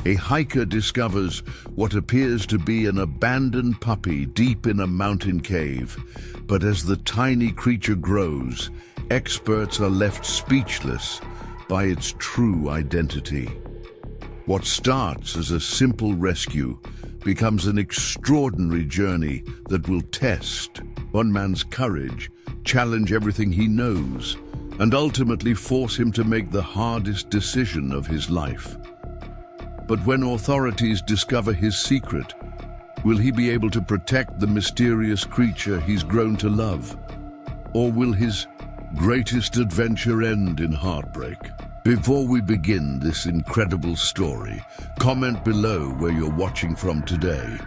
a hiker discovers what appears to be an abandoned puppy deep in a mountain cave. But as the tiny creature grows, experts are left speechless by its true identity. What starts as a simple rescue becomes an extraordinary journey that will test one man's courage, challenge everything he knows, and ultimately force him to make the hardest decision of his life. But when authorities discover his secret, will he be able to protect the mysterious creature he's grown to love? Or will his greatest adventure end in heartbreak? Before we begin this incredible story, comment below where you're watching from today.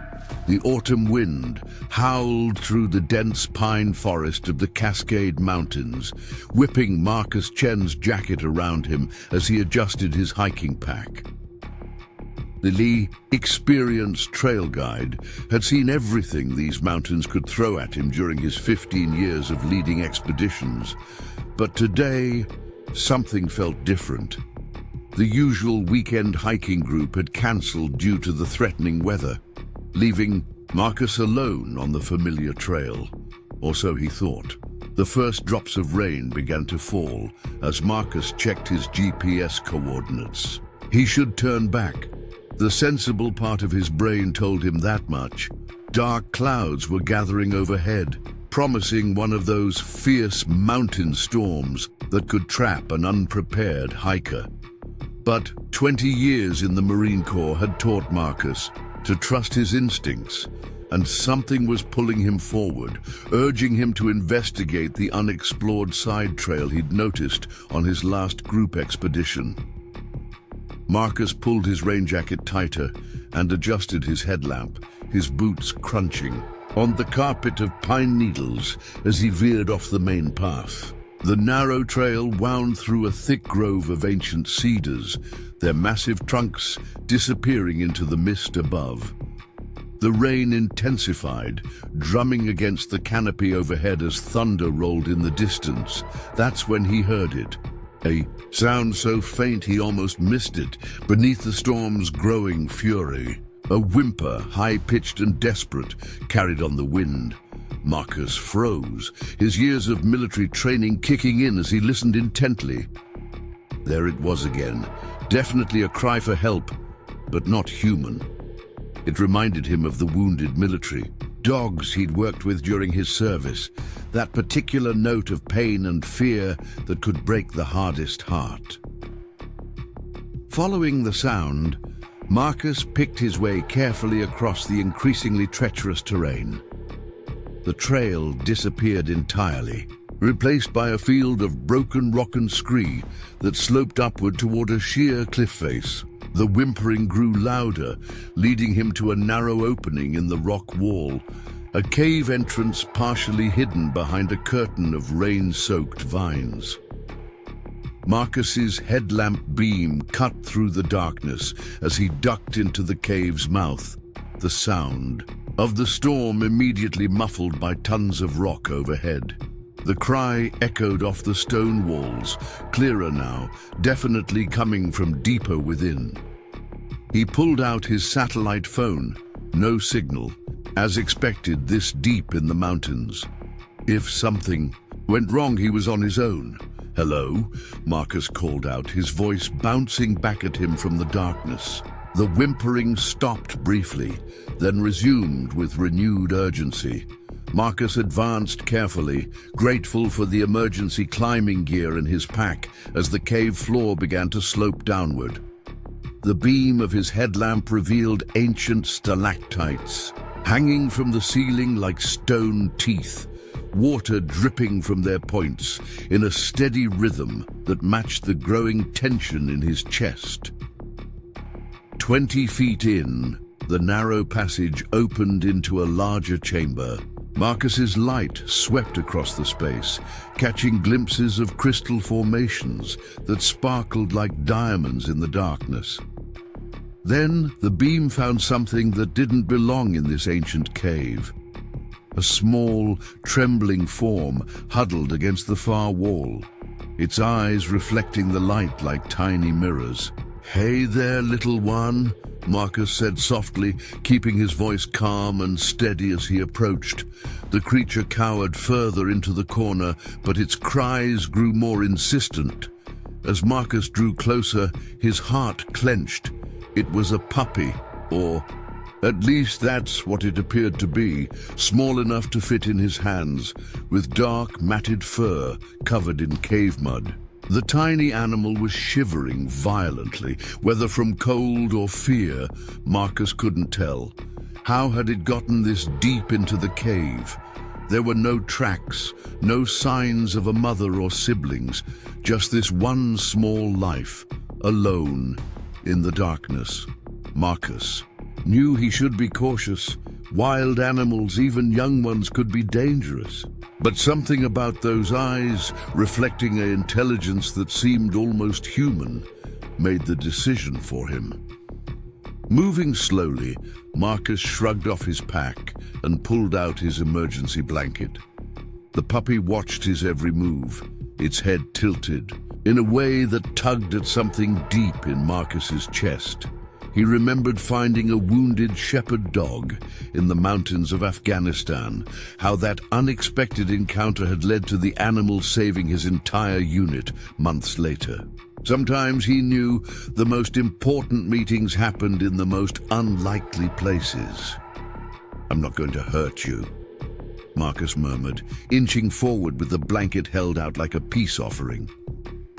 The autumn wind howled through the dense pine forest of the Cascade Mountains, whipping Marcus Chen's jacket around him as he adjusted his hiking pack. The experienced trail guide had seen everything these mountains could throw at him during his 15 years of leading expeditions. But today, something felt different. The usual weekend hiking group had cancelled due to the threatening weather, leaving Marcus alone on the familiar trail. Or so he thought. The first drops of rain began to fall as Marcus checked his GPS coordinates. He should turn back. The sensible part of his brain told him that much. Dark clouds were gathering overhead, promising one of those fierce mountain storms that could trap an unprepared hiker. But 20 years in the Marine Corps had taught Marcus to trust his instincts, and something was pulling him forward, urging him to investigate the unexplored side trail he'd noticed on his last group expedition. Marcus pulled his rain jacket tighter and adjusted his headlamp, his boots crunching on the carpet of pine needles as he veered off the main path. The narrow trail wound through a thick grove of ancient cedars, their massive trunks disappearing into the mist above. The rain intensified, drumming against the canopy overhead as thunder rolled in the distance. That's when he heard it. A sound so faint he almost missed it, beneath the storm's growing fury. A whimper, high-pitched and desperate, carried on the wind. Marcus froze, his years of military training kicking in as he listened intently. There it was again, definitely a cry for help, but not human. It reminded him of the wounded military, dogs he'd worked with during his service, that particular note of pain and fear that could break the hardest heart. Following the sound, Marcus picked his way carefully across the increasingly treacherous terrain. The trail disappeared entirely, replaced by a field of broken rock and scree that sloped upward toward a sheer cliff face. The whimpering grew louder, leading him to a narrow opening in the rock wall, a cave entrance partially hidden behind a curtain of rain-soaked vines. Marcus's headlamp beam cut through the darkness as he ducked into the cave's mouth, the sound of the storm immediately muffled by tons of rock overhead. The cry echoed off the stone walls, clearer now, definitely coming from deeper within. He pulled out his satellite phone. No signal, as expected this deep in the mountains. If something went wrong, he was on his own. "Hello?" Marcus called out, his voice bouncing back at him from the darkness. The whimpering stopped briefly, then resumed with renewed urgency. Marcus advanced carefully, grateful for the emergency climbing gear in his pack as the cave floor began to slope downward. The beam of his headlamp revealed ancient stalactites, hanging from the ceiling like stone teeth, water dripping from their points in a steady rhythm that matched the growing tension in his chest. 20 feet in, the narrow passage opened into a larger chamber. Marcus's light swept across the space, catching glimpses of crystal formations that sparkled like diamonds in the darkness. Then the beam found something that didn't belong in this ancient cave. A small, trembling form huddled against the far wall, its eyes reflecting the light like tiny mirrors. "Hey there, little one," Marcus said softly, keeping his voice calm and steady as he approached. The creature cowered further into the corner, but its cries grew more insistent. As Marcus drew closer, his heart clenched. It was a puppy, or at least that's what it appeared to be, small enough to fit in his hands, with dark, matted fur covered in cave mud. The tiny animal was shivering violently, whether from cold or fear, Marcus couldn't tell. How had it gotten this deep into the cave? There were no tracks, no signs of a mother or siblings, just this one small life, alone, in the darkness. Marcus knew he should be cautious. Wild animals, even young ones, could be dangerous. But something about those eyes, reflecting an intelligence that seemed almost human, made the decision for him. Moving slowly, Marcus shrugged off his pack and pulled out his emergency blanket. The puppy watched his every move, its head tilted, in a way that tugged at something deep in Marcus's chest. He remembered finding a wounded shepherd dog in the mountains of Afghanistan, how that unexpected encounter had led to the animal saving his entire unit months later. Sometimes he knew the most important meetings happened in the most unlikely places. "I'm not going to hurt you," Marcus murmured, inching forward with the blanket held out like a peace offering.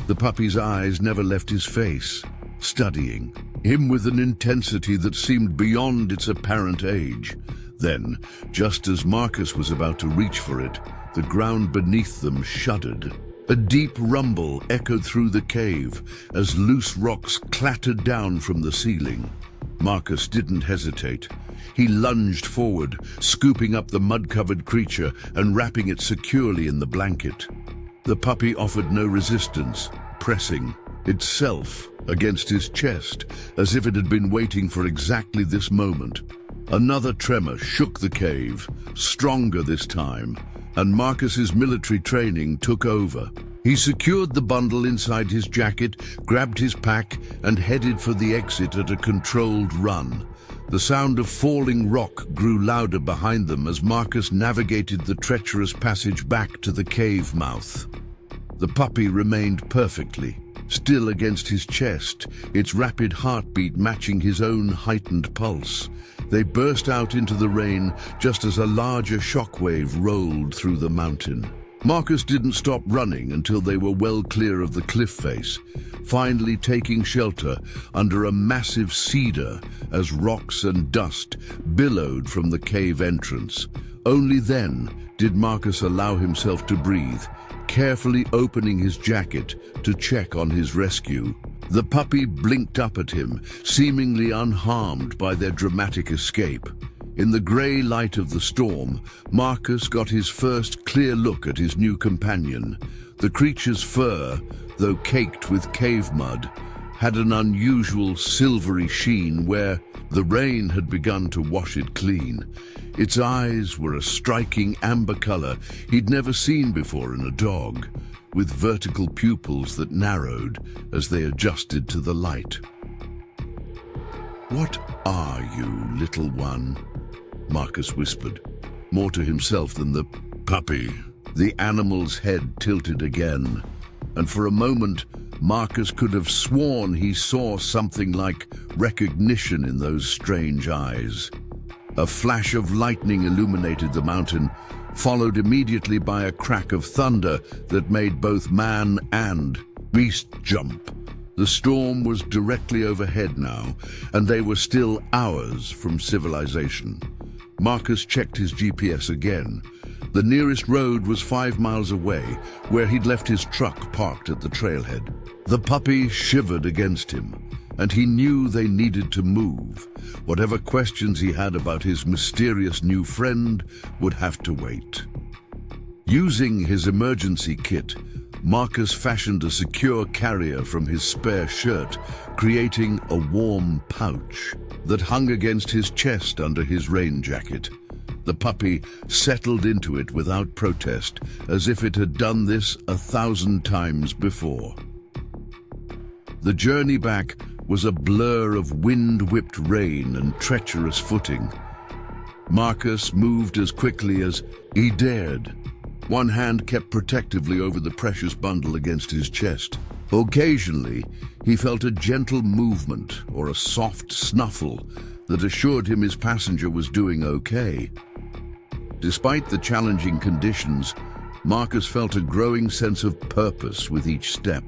The puppy's eyes never left his face, studying him with an intensity that seemed beyond its apparent age. Then, just as Marcus was about to reach for it, the ground beneath them shuddered. A deep rumble echoed through the cave as loose rocks clattered down from the ceiling. Marcus didn't hesitate. He lunged forward, scooping up the mud-covered creature and wrapping it securely in the blanket. The puppy offered no resistance, pressing itself against his chest, as if it had been waiting for exactly this moment. Another tremor shook the cave, stronger this time, and Marcus's military training took over. He secured the bundle inside his jacket, grabbed his pack, and headed for the exit at a controlled run. The sound of falling rock grew louder behind them as Marcus navigated the treacherous passage back to the cave mouth. The puppy remained perfectly still against his chest, its rapid heartbeat matching his own heightened pulse. They burst out into the rain just as a larger shockwave rolled through the mountain. Marcus didn't stop running until they were well clear of the cliff face, finally taking shelter under a massive cedar as rocks and dust billowed from the cave entrance. Only then did Marcus allow himself to breathe, carefully opening his jacket to check on his rescue. The puppy blinked up at him, seemingly unharmed by their dramatic escape. In the grey light of the storm, Marcus got his first clear look at his new companion. The creature's fur, though caked with cave mud, had an unusual silvery sheen where the rain had begun to wash it clean. Its eyes were a striking amber color he'd never seen before in a dog, with vertical pupils that narrowed as they adjusted to the light. "What are you, little one?" Marcus whispered, more to himself than the puppy. The animal's head tilted again, and for a moment Marcus could have sworn he saw something like recognition in those strange eyes. A flash of lightning illuminated the mountain, followed immediately by a crack of thunder that made both man and beast jump. The storm was directly overhead now, and they were still hours from civilization. Marcus checked his GPS again. The nearest road was 5 miles away, where he'd left his truck parked at the trailhead. The puppy shivered against him, and he knew they needed to move. Whatever questions he had about his mysterious new friend would have to wait. Using his emergency kit, Marcus fashioned a secure carrier from his spare shirt, creating a warm pouch that hung against his chest under his rain jacket. The puppy settled into it without protest, as if it had done this 1,000 times before. The journey back was a blur of wind-whipped rain and treacherous footing. Marcus moved as quickly as he dared. One hand kept protectively over the precious bundle against his chest. Occasionally, he felt a gentle movement or a soft snuffle that assured him his passenger was doing okay. Despite the challenging conditions, Marcus felt a growing sense of purpose with each step.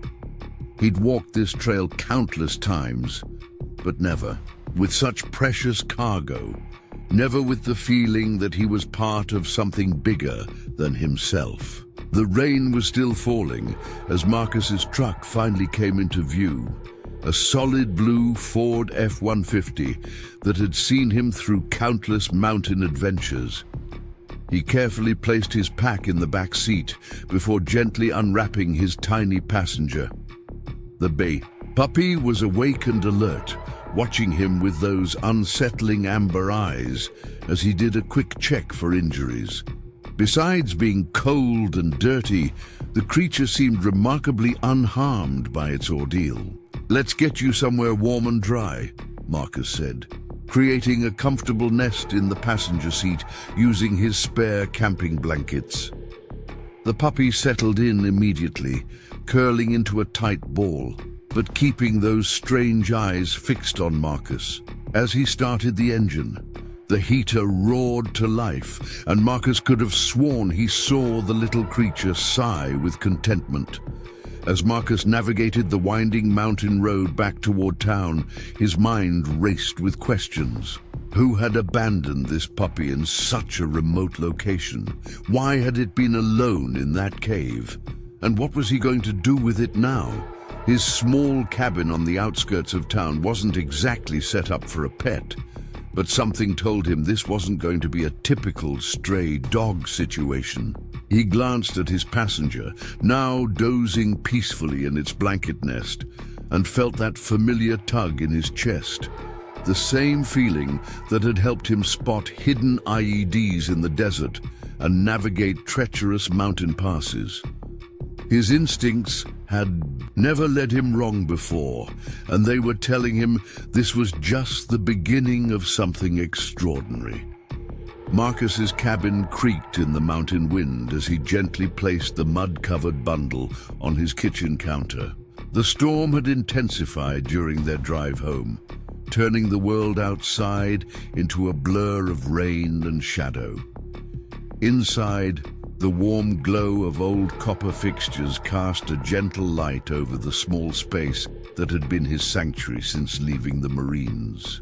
He'd walked this trail countless times, but never with such precious cargo, never with the feeling that he was part of something bigger than himself. The rain was still falling as Marcus's truck finally came into view, a solid blue Ford F-150 that had seen him through countless mountain adventures. He carefully placed his pack in the back seat before gently unwrapping his tiny passenger. The bay puppy was awake and alert, watching him with those unsettling amber eyes as he did a quick check for injuries. Besides being cold and dirty, the creature seemed remarkably unharmed by its ordeal. "Let's get you somewhere warm and dry," Marcus said, creating a comfortable nest in the passenger seat using his spare camping blankets. The puppy settled in immediately, curling into a tight ball, but keeping those strange eyes fixed on Marcus. As he started the engine, the heater roared to life, and Marcus could have sworn he saw the little creature sigh with contentment. As Marcus navigated the winding mountain road back toward town, his mind raced with questions. Who had abandoned this puppy in such a remote location? Why had it been alone in that cave? And what was he going to do with it now? His small cabin on the outskirts of town wasn't exactly set up for a pet, but something told him this wasn't going to be a typical stray dog situation. He glanced at his passenger, now dozing peacefully in its blanket nest, and felt that familiar tug in his chest. The same feeling that had helped him spot hidden IEDs in the desert and navigate treacherous mountain passes. His instincts had never led him wrong before, and they were telling him this was just the beginning of something extraordinary. Marcus's cabin creaked in the mountain wind as he gently placed the mud-covered bundle on his kitchen counter. The storm had intensified during their drive home, turning the world outside into a blur of rain and shadow. Inside, the warm glow of old copper fixtures cast a gentle light over the small space that had been his sanctuary since leaving the Marines.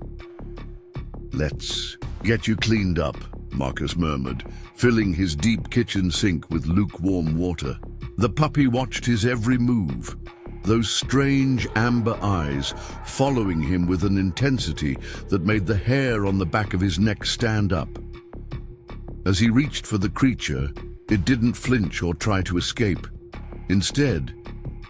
"Let's get you cleaned up," Marcus murmured, filling his deep kitchen sink with lukewarm water. The puppy watched his every move, those strange amber eyes following him with an intensity that made the hair on the back of his neck stand up. As he reached for the creature, it didn't flinch or try to escape. Instead,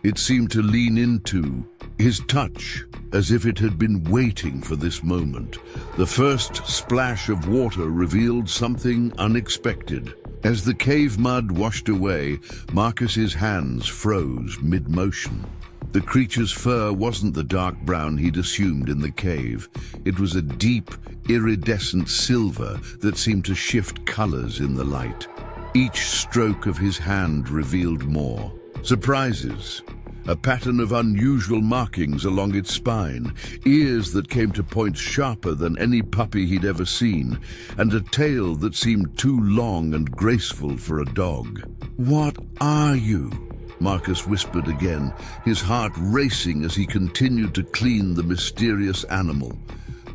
it seemed to lean into his touch, as if it had been waiting for this moment. The first splash of water revealed something unexpected. As the cave mud washed away, Marcus's hands froze mid-motion. The creature's fur wasn't the dark brown he'd assumed in the cave. It was a deep, iridescent silver that seemed to shift colors in the light. Each stroke of his hand revealed more. Surprises, a pattern of unusual markings along its spine, ears that came to points sharper than any puppy he'd ever seen, and a tail that seemed too long and graceful for a dog. "What are you?" Marcus whispered again, his heart racing as he continued to clean the mysterious animal.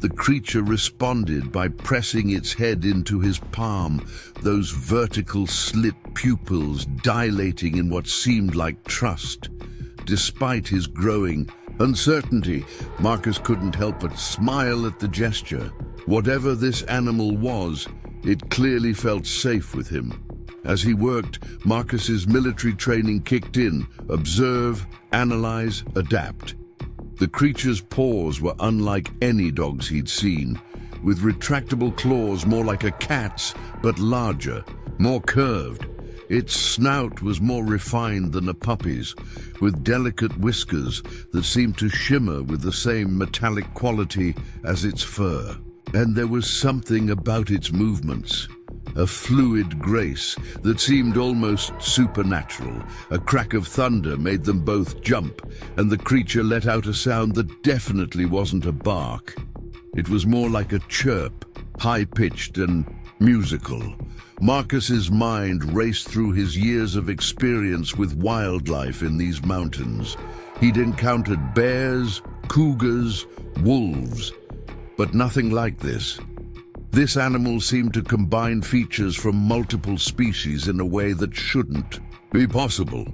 The creature responded by pressing its head into his palm, those vertical slit pupils dilating in what seemed like trust. Despite his growing uncertainty, Marcus couldn't help but smile at the gesture. Whatever this animal was, it clearly felt safe with him. As he worked, Marcus's military training kicked in: observe, analyze, adapt. The creature's paws were unlike any dogs he'd seen, with retractable claws more like a cat's, but larger, more curved. Its snout was more refined than a puppy's, with delicate whiskers that seemed to shimmer with the same metallic quality as its fur. And there was something about its movements, a fluid grace that seemed almost supernatural. A crack of thunder made them both jump, and the creature let out a sound that definitely wasn't a bark. It was more like a chirp, high-pitched and musical. Marcus's mind raced through his years of experience with wildlife in these mountains. He'd encountered bears, cougars, wolves, but nothing like this. This animal seemed to combine features from multiple species in a way that shouldn't be possible.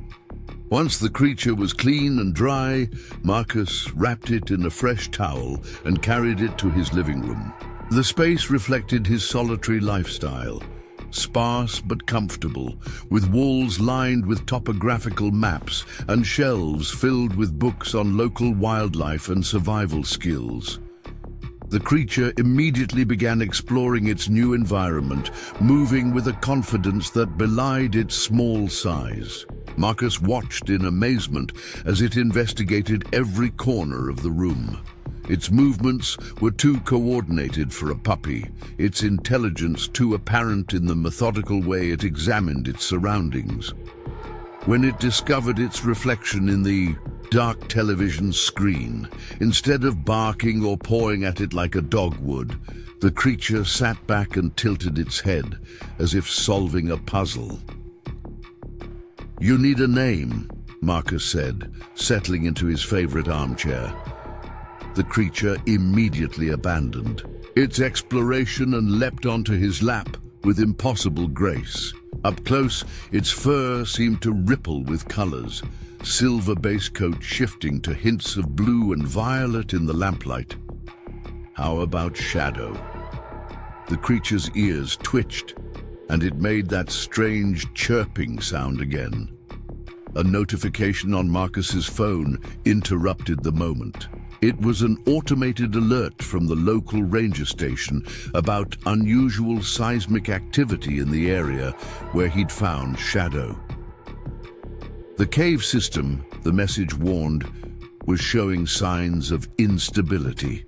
Once the creature was clean and dry, Marcus wrapped it in a fresh towel and carried it to his living room. The space reflected his solitary lifestyle, sparse but comfortable, with walls lined with topographical maps and shelves filled with books on local wildlife and survival skills. The creature immediately began exploring its new environment, moving with a confidence that belied its small size. Marcus watched in amazement as it investigated every corner of the room. Its movements were too coordinated for a puppy, its intelligence too apparent in the methodical way it examined its surroundings. When it discovered its reflection in the dark television screen, instead of barking or pawing at it like a dog would, the creature sat back and tilted its head, as if solving a puzzle. "You need a name," Marcus said, settling into his favorite armchair. The creature immediately abandoned its exploration and leapt onto his lap with impossible grace. Up close, its fur seemed to ripple with colors, silver base coat shifting to hints of blue and violet in the lamplight. How about Shadow? The creature's ears twitched, and it made that strange chirping sound again. A notification on Marcus's phone interrupted the moment. It was an automated alert from the local ranger station about unusual seismic activity in the area where he'd found Shadow. The cave system, the message warned, was showing signs of instability.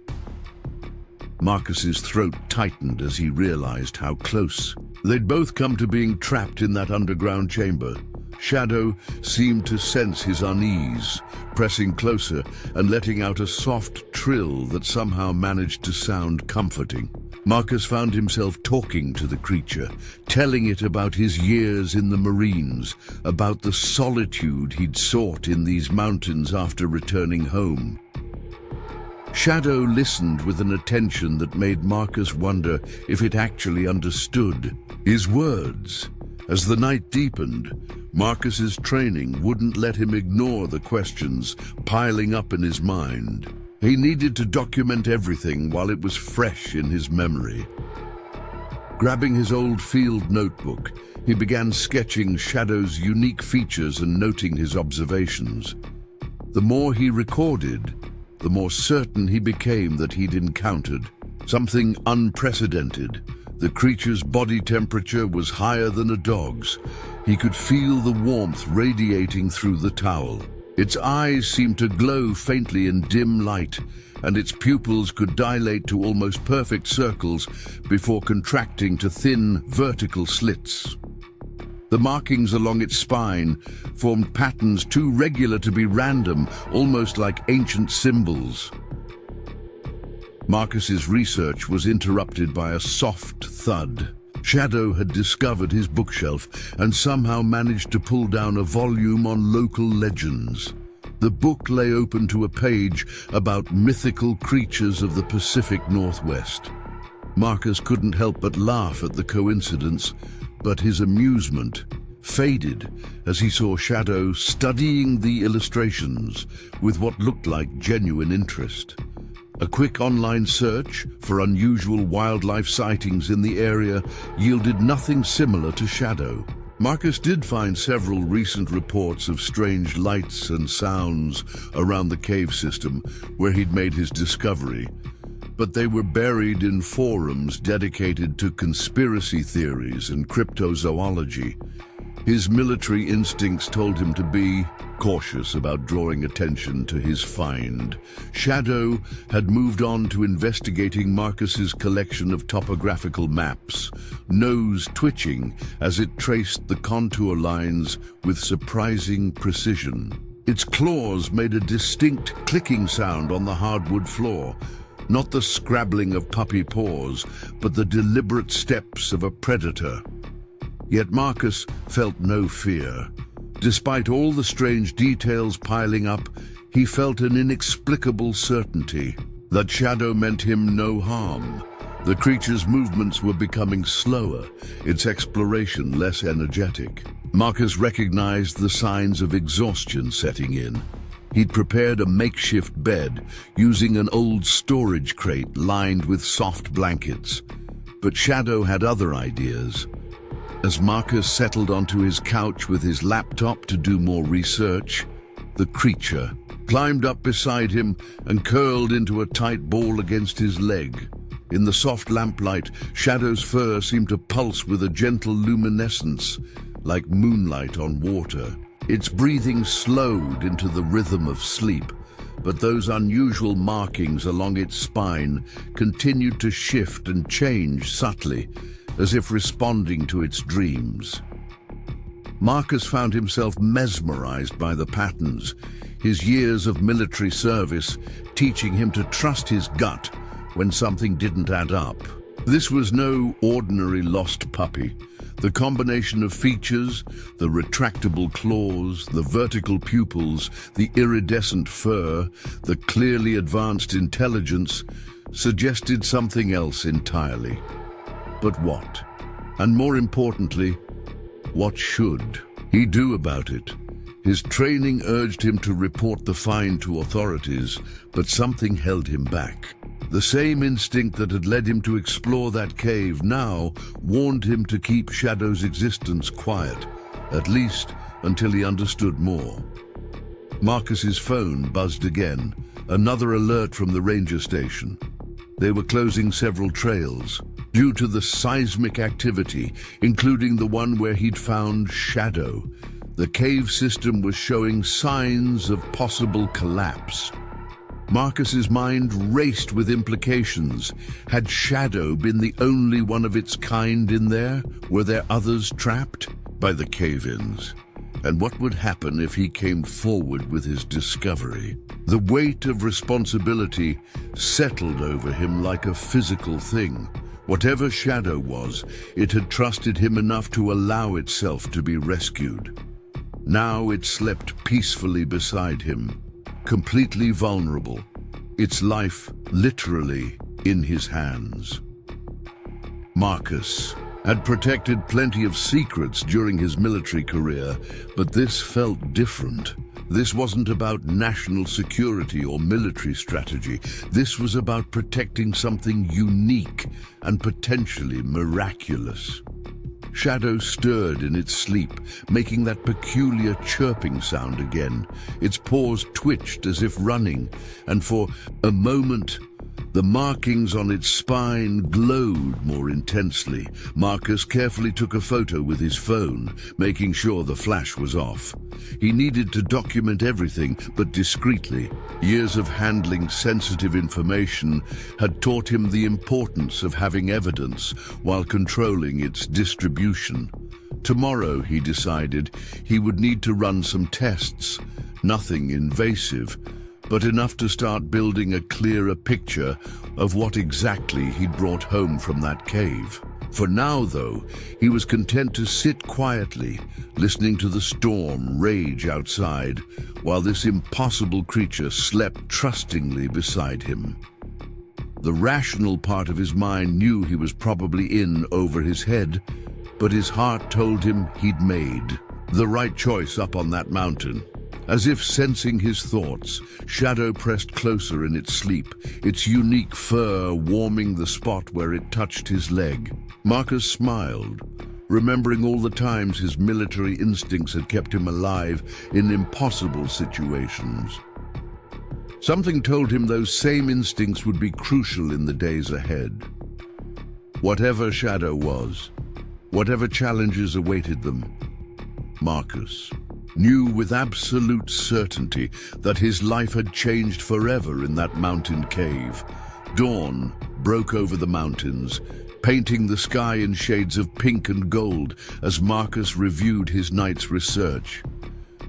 Marcus's throat tightened as he realized how close they'd both come to being trapped in that underground chamber. Shadow seemed to sense his unease, pressing closer and letting out a soft trill that somehow managed to sound comforting. Marcus found himself talking to the creature, telling it about his years in the Marines, about the solitude he'd sought in these mountains after returning home. Shadow listened with an attention that made Marcus wonder if it actually understood his words. As the night deepened, Marcus's training wouldn't let him ignore the questions piling up in his mind. He needed to document everything while it was fresh in his memory. Grabbing his old field notebook, he began sketching Shadow's unique features and noting his observations. The more he recorded, the more certain he became that he'd encountered something unprecedented. The creature's body temperature was higher than a dog's. He could feel the warmth radiating through the towel. Its eyes seemed to glow faintly in dim light, and its pupils could dilate to almost perfect circles before contracting to thin, vertical slits. The markings along its spine formed patterns too regular to be random, almost like ancient symbols. Marcus's research was interrupted by a soft thud. Shadow had discovered his bookshelf and somehow managed to pull down a volume on local legends. The book lay open to a page about mythical creatures of the Pacific Northwest. Marcus couldn't help but laugh at the coincidence, but his amusement faded as he saw Shadow studying the illustrations with what looked like genuine interest. A quick online search for unusual wildlife sightings in the area yielded nothing similar to Shadow. Marcus did find several recent reports of strange lights and sounds around the cave system where he'd made his discovery, but they were buried in forums dedicated to conspiracy theories and cryptozoology. His military instincts told him to be cautious about drawing attention to his find. Shadow had moved on to investigating Marcus's collection of topographical maps, nose twitching as it traced the contour lines with surprising precision. Its claws made a distinct clicking sound on the hardwood floor, not the scrabbling of puppy paws, but the deliberate steps of a predator. Yet Marcus felt no fear. Despite all the strange details piling up, he felt an inexplicable certainty that Shadow meant him no harm. The creature's movements were becoming slower, its exploration less energetic. Marcus recognized the signs of exhaustion setting in. He'd prepared a makeshift bed using an old storage crate lined with soft blankets. But Shadow had other ideas. As Marcus settled onto his couch with his laptop to do more research, the creature climbed up beside him and curled into a tight ball against his leg. In the soft lamplight, Shadow's fur seemed to pulse with a gentle luminescence, like moonlight on water. Its breathing slowed into the rhythm of sleep, but those unusual markings along its spine continued to shift and change subtly, as if responding to its dreams. Marcus found himself mesmerized by the patterns, his years of military service teaching him to trust his gut when something didn't add up. This was no ordinary lost puppy. The combination of features, the retractable claws, the vertical pupils, the iridescent fur, the clearly advanced intelligence, suggested something else entirely. But what? And more importantly, what should he do about it? His training urged him to report the find to authorities, but something held him back. The same instinct that had led him to explore that cave now warned him to keep Shadow's existence quiet, at least until he understood more. Marcus's phone buzzed again, another alert from the ranger station. They were closing several trails due to the seismic activity, including the one where he'd found Shadow. The cave system was showing signs of possible collapse. Marcus's mind raced with implications. Had Shadow been the only one of its kind in there? Were there others trapped by the cave-ins? And what would happen if he came forward with his discovery? The weight of responsibility settled over him like a physical thing. Whatever Shadow was, it had trusted him enough to allow itself to be rescued. Now it slept peacefully beside him, completely vulnerable, its life literally in his hands. Marcus had protected plenty of secrets during his military career, but this felt different. This wasn't about national security or military strategy. This was about protecting something unique and potentially miraculous. Shadow stirred in its sleep, making that peculiar chirping sound again. Its paws twitched as if running, and for a moment, the markings on its spine glowed more intensely. Marcus carefully took a photo with his phone, making sure the flash was off. He needed to document everything, but discreetly. Years of handling sensitive information had taught him the importance of having evidence while controlling its distribution. Tomorrow, he decided, he would need to run some tests. Nothing invasive, but enough to start building a clearer picture of what exactly he'd brought home from that cave. For now, though, he was content to sit quietly, listening to the storm rage outside, while this impossible creature slept trustingly beside him. The rational part of his mind knew he was probably in over his head, but his heart told him he'd made the right choice up on that mountain. As if sensing his thoughts, Shadow pressed closer in its sleep, its unique fur warming the spot where it touched his leg. Marcus smiled, remembering all the times his military instincts had kept him alive in impossible situations. Something told him those same instincts would be crucial in the days ahead. Whatever Shadow was, whatever challenges awaited them, Marcus knew with absolute certainty that his life had changed forever in that mountain cave. Dawn broke over the mountains, painting the sky in shades of pink and gold as Marcus reviewed his night's research.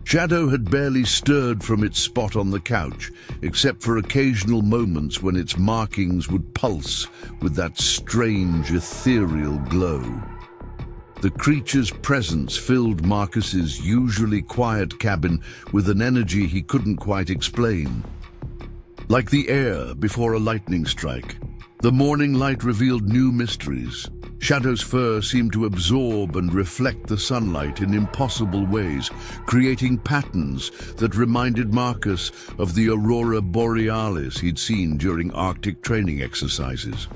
Shadow had barely stirred from its spot on the couch, except for occasional moments when its markings would pulse with that strange, ethereal glow. The creature's presence filled Marcus's usually quiet cabin with an energy he couldn't quite explain. Like the air before a lightning strike, the morning light revealed new mysteries. Shadow's fur seemed to absorb and reflect the sunlight in impossible ways, creating patterns that reminded Marcus of the aurora borealis he'd seen during Arctic training exercises.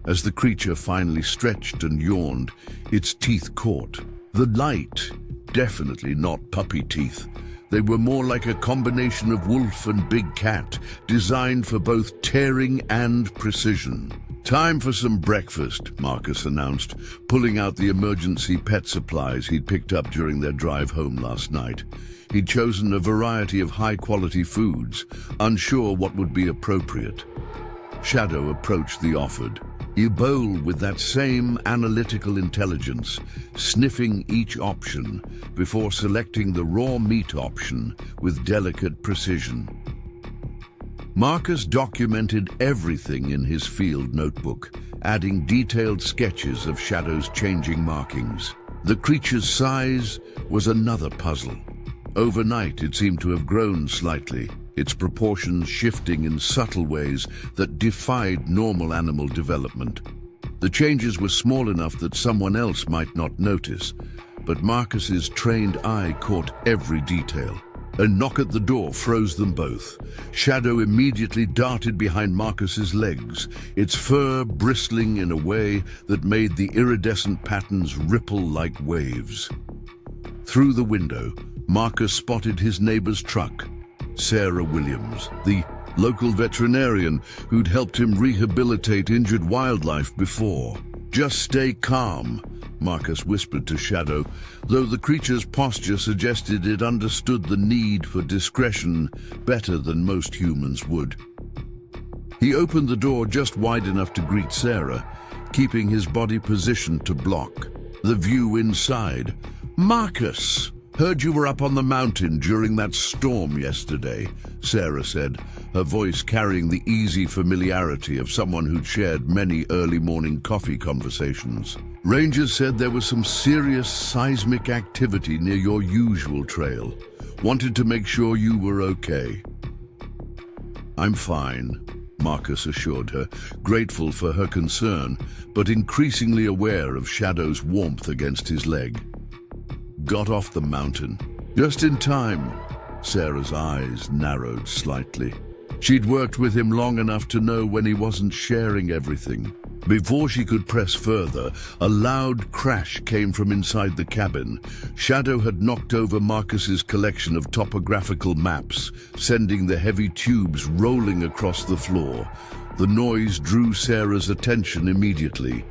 As the creature finally stretched and yawned, its teeth caught. The light, definitely not puppy teeth. They were more like a combination of wolf and big cat, designed for both tearing and precision. "Time for some breakfast," Marcus announced, pulling out the emergency pet supplies he'd picked up during their drive home last night. He'd chosen a variety of high-quality foods, unsure what would be appropriate. Shadow approached the offered. He bowled with that same analytical intelligence, sniffing each option before selecting the raw meat option with delicate precision. Marcus documented everything in his field notebook, adding detailed sketches of Shadow's changing markings. The creature's size was another puzzle. Overnight, it seemed to have grown slightly, its proportions shifting in subtle ways that defied normal animal development. The changes were small enough that someone else might not notice, but Marcus's trained eye caught every detail. A knock at the door froze them both. Shadow immediately darted behind Marcus's legs, its fur bristling in a way that made the iridescent patterns ripple like waves. Through the window, Marcus spotted his neighbor's truck. Sarah Williams, the local veterinarian who'd helped him rehabilitate injured wildlife before. "Just stay calm," Marcus whispered to Shadow, though the creature's posture suggested it understood the need for discretion better than most humans would. He opened the door just wide enough to greet Sarah, keeping his body positioned to block the view inside. "Marcus, heard you were up on the mountain during that storm yesterday," Sarah said, her voice carrying the easy familiarity of someone who'd shared many early morning coffee conversations. "Rangers said there was some serious seismic activity near your usual trail. Wanted to make sure you were okay." "I'm fine," Marcus assured her, grateful for her concern, but increasingly aware of Shadow's warmth against his leg. "Got off the mountain just in time." Sarah's eyes narrowed slightly. She'd worked with him long enough to know when he wasn't sharing everything. Before she could press further, a loud crash came from inside the cabin. Shadow had knocked over Marcus's collection of topographical maps, sending the heavy tubes rolling across the floor. The noise drew Sarah's attention immediately.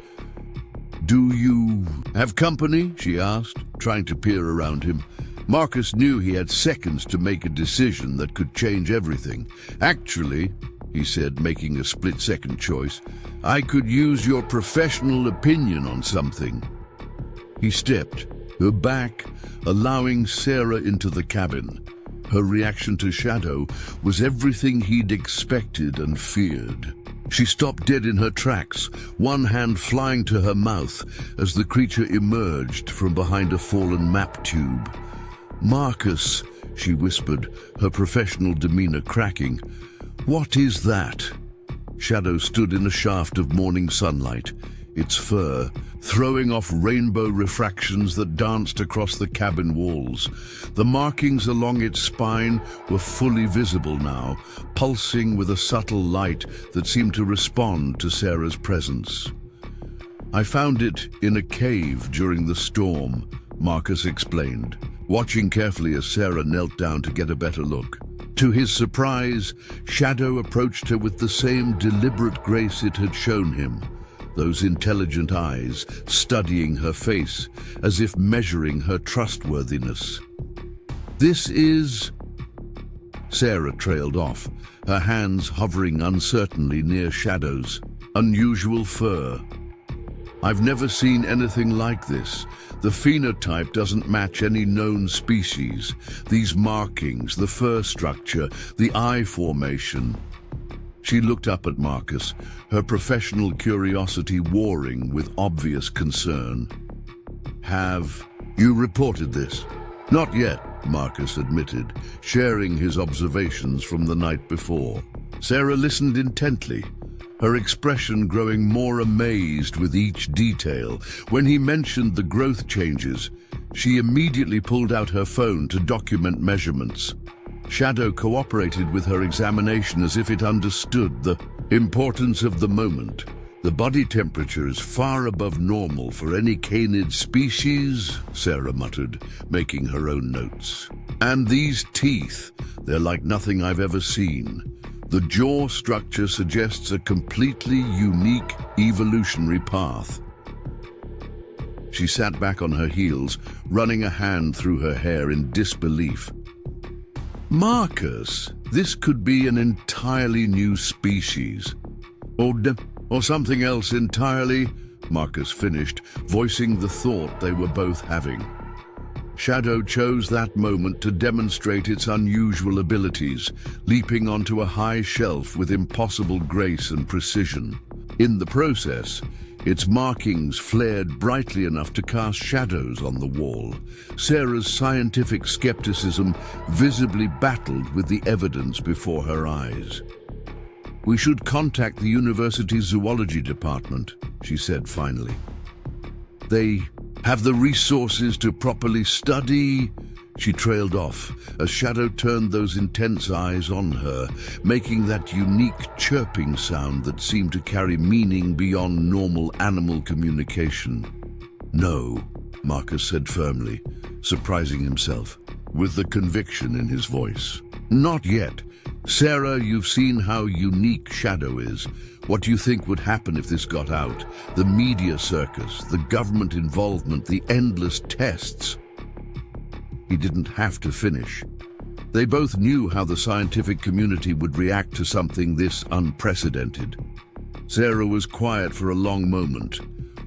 "Do you have company?" she asked, trying to peer around him. Marcus knew he had seconds to make a decision that could change everything. "Actually," he said, making a split-second choice, "I could use your professional opinion on something." He stepped, her back, allowing Sarah into the cabin. Her reaction to Shadow was everything he'd expected and feared. She stopped dead in her tracks, one hand flying to her mouth as the creature emerged from behind a fallen map tube. "Marcus," she whispered, her professional demeanor cracking. "What is that?" Shadow stood in a shaft of morning sunlight, its fur throwing off rainbow refractions that danced across the cabin walls. The markings along its spine were fully visible now, pulsing with a subtle light that seemed to respond to Sarah's presence. "I found it in a cave during the storm," Marcus explained, watching carefully as Sarah knelt down to get a better look. To his surprise, Shadow approached her with the same deliberate grace it had shown him. those intelligent eyes studying her face as if measuring her trustworthiness. "This is—" Sarah trailed off, her hands hovering uncertainly near Shadow's unusual fur. "I've never seen anything like this. The phenotype doesn't match any known species. These markings, the fur structure, the eye formation." She looked up at Marcus, her professional curiosity warring with obvious concern. "Have you reported this?" "Not yet," Marcus admitted, sharing his observations from the night before. Sarah listened intently, her expression growing more amazed with each detail. When he mentioned the growth changes, she immediately pulled out her phone to document measurements. Shadow cooperated with her examination as if it understood the importance of the moment. "The body temperature is far above normal for any canid species," Sarah muttered, making her own notes. "And these teeth, they're like nothing I've ever seen. The jaw structure suggests a completely unique evolutionary path." She sat back on her heels, running a hand through her hair in disbelief. "Marcus, this could be an entirely new species. Or something else entirely," Marcus finished, voicing the thought they were both having. Shadow chose that moment to demonstrate its unusual abilities, leaping onto a high shelf with impossible grace and precision. In the process, its markings flared brightly enough to cast shadows on the wall. Sarah's scientific skepticism visibly battled with the evidence before her eyes. "We should contact the university's zoology department," she said finally. "They have the resources to properly study—" She trailed off as Shadow turned those intense eyes on her, making that unique chirping sound that seemed to carry meaning beyond normal animal communication. "No," Marcus said firmly, surprising himself, with the conviction in his voice. "Not yet. Sarah, you've seen how unique Shadow is. What do you think would happen if this got out? The media circus, the government involvement, the endless tests." He didn't have to finish. They both knew how the scientific community would react to something this unprecedented. Sarah was quiet for a long moment,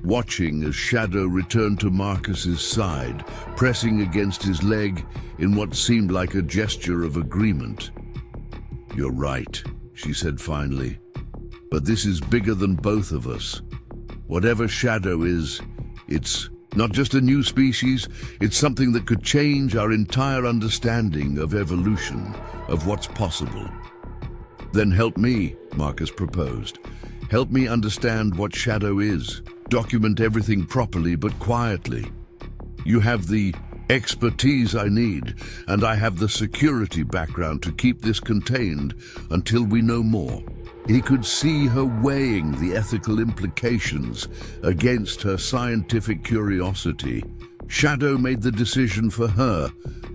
watching as Shadow returned to Marcus's side, pressing against his leg in what seemed like a gesture of agreement. "You're right," she said finally. "But this is bigger than both of us. Whatever Shadow is, it's not just a new species, it's something that could change our entire understanding of evolution, of what's possible." "Then help me," Marcus proposed. "Help me understand what Shadow is. Document everything properly but quietly. You have the expertise I need, and I have the security background to keep this contained until we know more." He could see her weighing the ethical implications against her scientific curiosity. Shadow made the decision for her,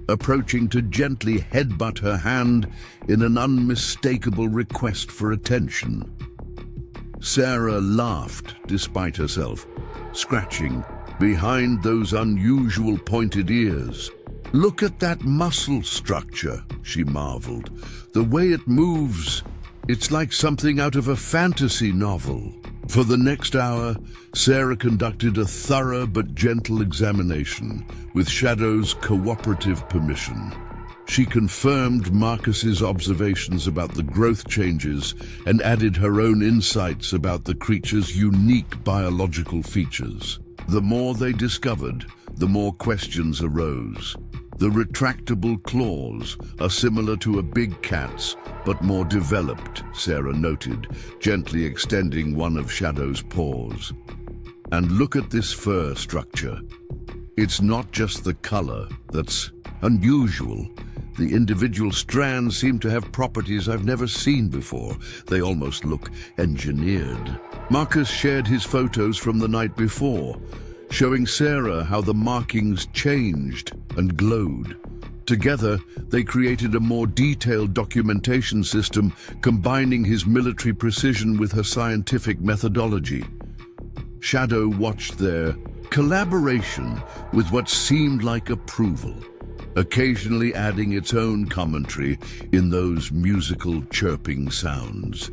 approaching to gently headbutt her hand in an unmistakable request for attention. Sarah laughed despite herself, scratching behind those unusual pointed ears. "Look at that muscle structure," she marveled. "The way it moves. It's like something out of a fantasy novel." For the next hour, Sarah conducted a thorough but gentle examination, with Shadow's cooperative permission. She confirmed Marcus's observations about the growth changes and added her own insights about the creature's unique biological features. The more they discovered, the more questions arose. The retractable claws are similar to a big cat's, but more developed, Sarah noted, gently extending one of Shadow's paws. "And look at this fur structure. It's not just the color that's unusual. The individual strands seem to have properties I've never seen before. They almost look engineered." Marcus shared his photos from the night before, showing Sarah how the markings changed and glowed. Together, they created a more detailed documentation system, combining his military precision with her scientific methodology. Shadow watched their collaboration with what seemed like approval, occasionally adding its own commentary in those musical chirping sounds.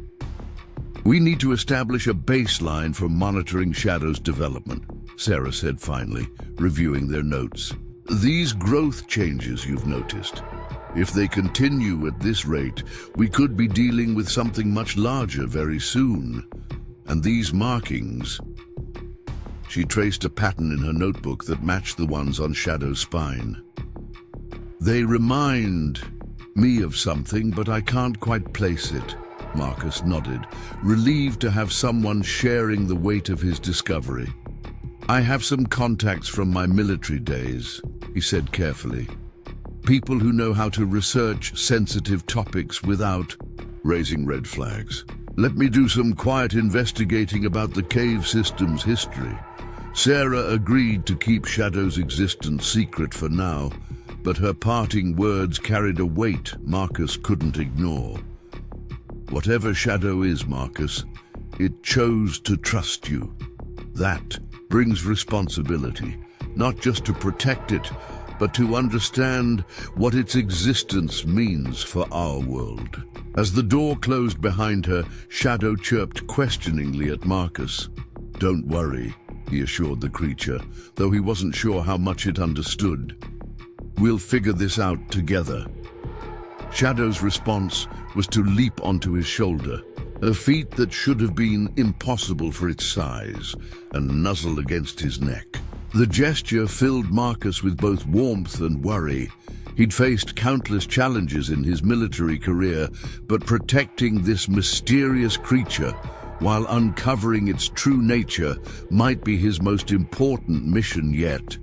"We need to establish a baseline for monitoring Shadow's development," Sarah said finally, reviewing their notes. "These growth changes you've noticed, if they continue at this rate, we could be dealing with something much larger very soon. And these markings..." She traced a pattern in her notebook that matched the ones on Shadow's spine. "They remind me of something, but I can't quite place it." Marcus nodded, relieved to have someone sharing the weight of his discovery. "I have some contacts from my military days," he said carefully. "People who know how to research sensitive topics without raising red flags. Let me do some quiet investigating about the cave system's history." Sarah agreed to keep Shadow's existence secret for now, but her parting words carried a weight Marcus couldn't ignore. "Whatever Shadow is, Marcus, it chose to trust you. That brings responsibility, not just to protect it, but to understand what its existence means for our world." As the door closed behind her, Shadow chirped questioningly at Marcus. "Don't worry," he assured the creature, though he wasn't sure how much it understood. "We'll figure this out together." Shadow's response was to leap onto his shoulder, a feat that should have been impossible for its size, and nuzzle against his neck. The gesture filled Marcus with both warmth and worry. He'd faced countless challenges in his military career, but protecting this mysterious creature while uncovering its true nature might be his most important mission yet.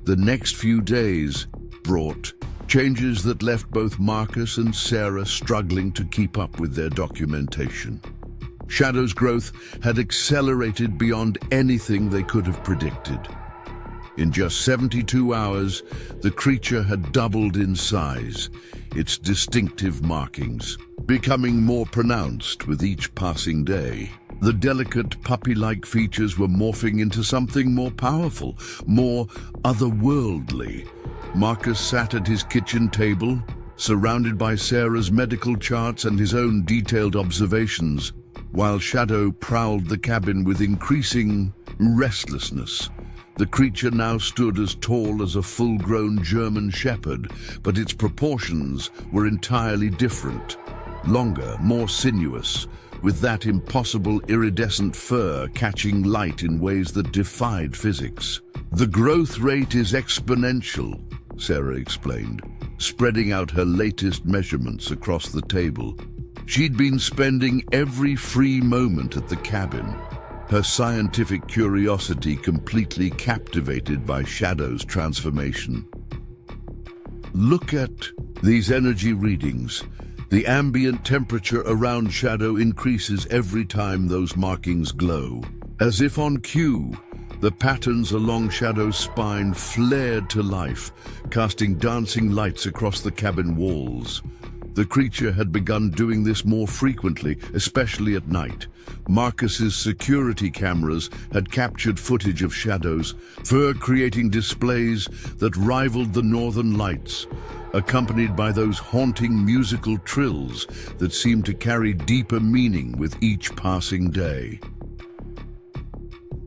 The next few days brought changes that left both Marcus and Sarah struggling to keep up with their documentation. Shadow's growth had accelerated beyond anything they could have predicted. In just 72 hours, the creature had doubled in size, its distinctive markings becoming more pronounced with each passing day. The delicate puppy-like features were morphing into something more powerful, more otherworldly. Marcus sat at his kitchen table, surrounded by Sarah's medical charts and his own detailed observations, while Shadow prowled the cabin with increasing restlessness. The creature now stood as tall as a full-grown German shepherd, but its proportions were entirely different. Longer, more sinuous, with that impossible iridescent fur catching light in ways that defied physics. "The growth rate is exponential," Sarah explained, spreading out her latest measurements across the table. She'd been spending every free moment at the cabin, her scientific curiosity completely captivated by Shadow's transformation. "Look at these energy readings. The ambient temperature around Shadow increases every time those markings glow. As if on cue, the patterns along Shadow's spine flared to life, casting dancing lights across the cabin walls. The creature had begun doing this more frequently, especially at night. Marcus's security cameras had captured footage of Shadow's fur creating displays that rivaled the northern lights, accompanied by those haunting musical trills that seemed to carry deeper meaning with each passing day.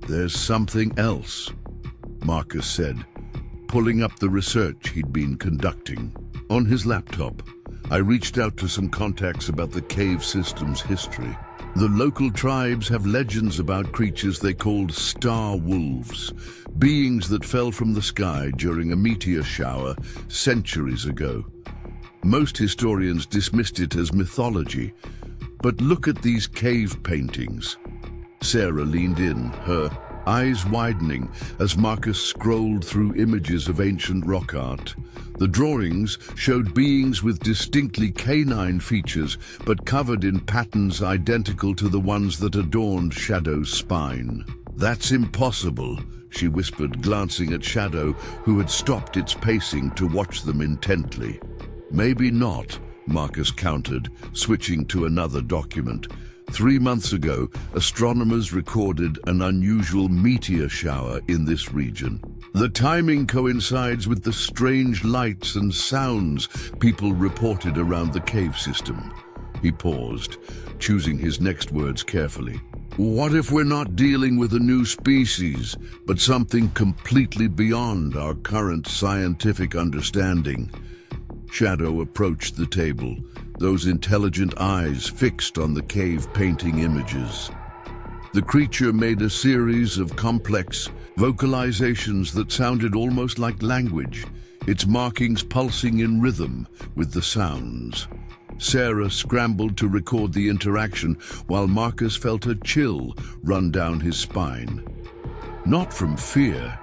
"There's something else," Marcus said, pulling up the research he'd been conducting. On his laptop, I reached out to some contacts about the cave system's history. The local tribes have legends about creatures they called star wolves, beings that fell from the sky during a meteor shower centuries ago. Most historians dismissed it as mythology, but look at these cave paintings. Sarah leaned in, her eyes widening as Marcus scrolled through images of ancient rock art. The drawings showed beings with distinctly canine features, but covered in patterns identical to the ones that adorned Shadow's spine. "That's impossible," she whispered, glancing at Shadow, who had stopped its pacing to watch them intently. "Maybe not," Marcus countered, switching to another document. 3 months ago, astronomers recorded an unusual meteor shower in this region. The timing coincides with the strange lights and sounds people reported around the cave system. He paused, choosing his next words carefully. What if we're not dealing with a new species, but something completely beyond our current scientific understanding? Shadow approached the table, those intelligent eyes fixed on the cave painting images. The creature made a series of complex vocalizations that sounded almost like language, its markings pulsing in rhythm with the sounds. Sarah scrambled to record the interaction while Marcus felt a chill run down his spine. Not from fear,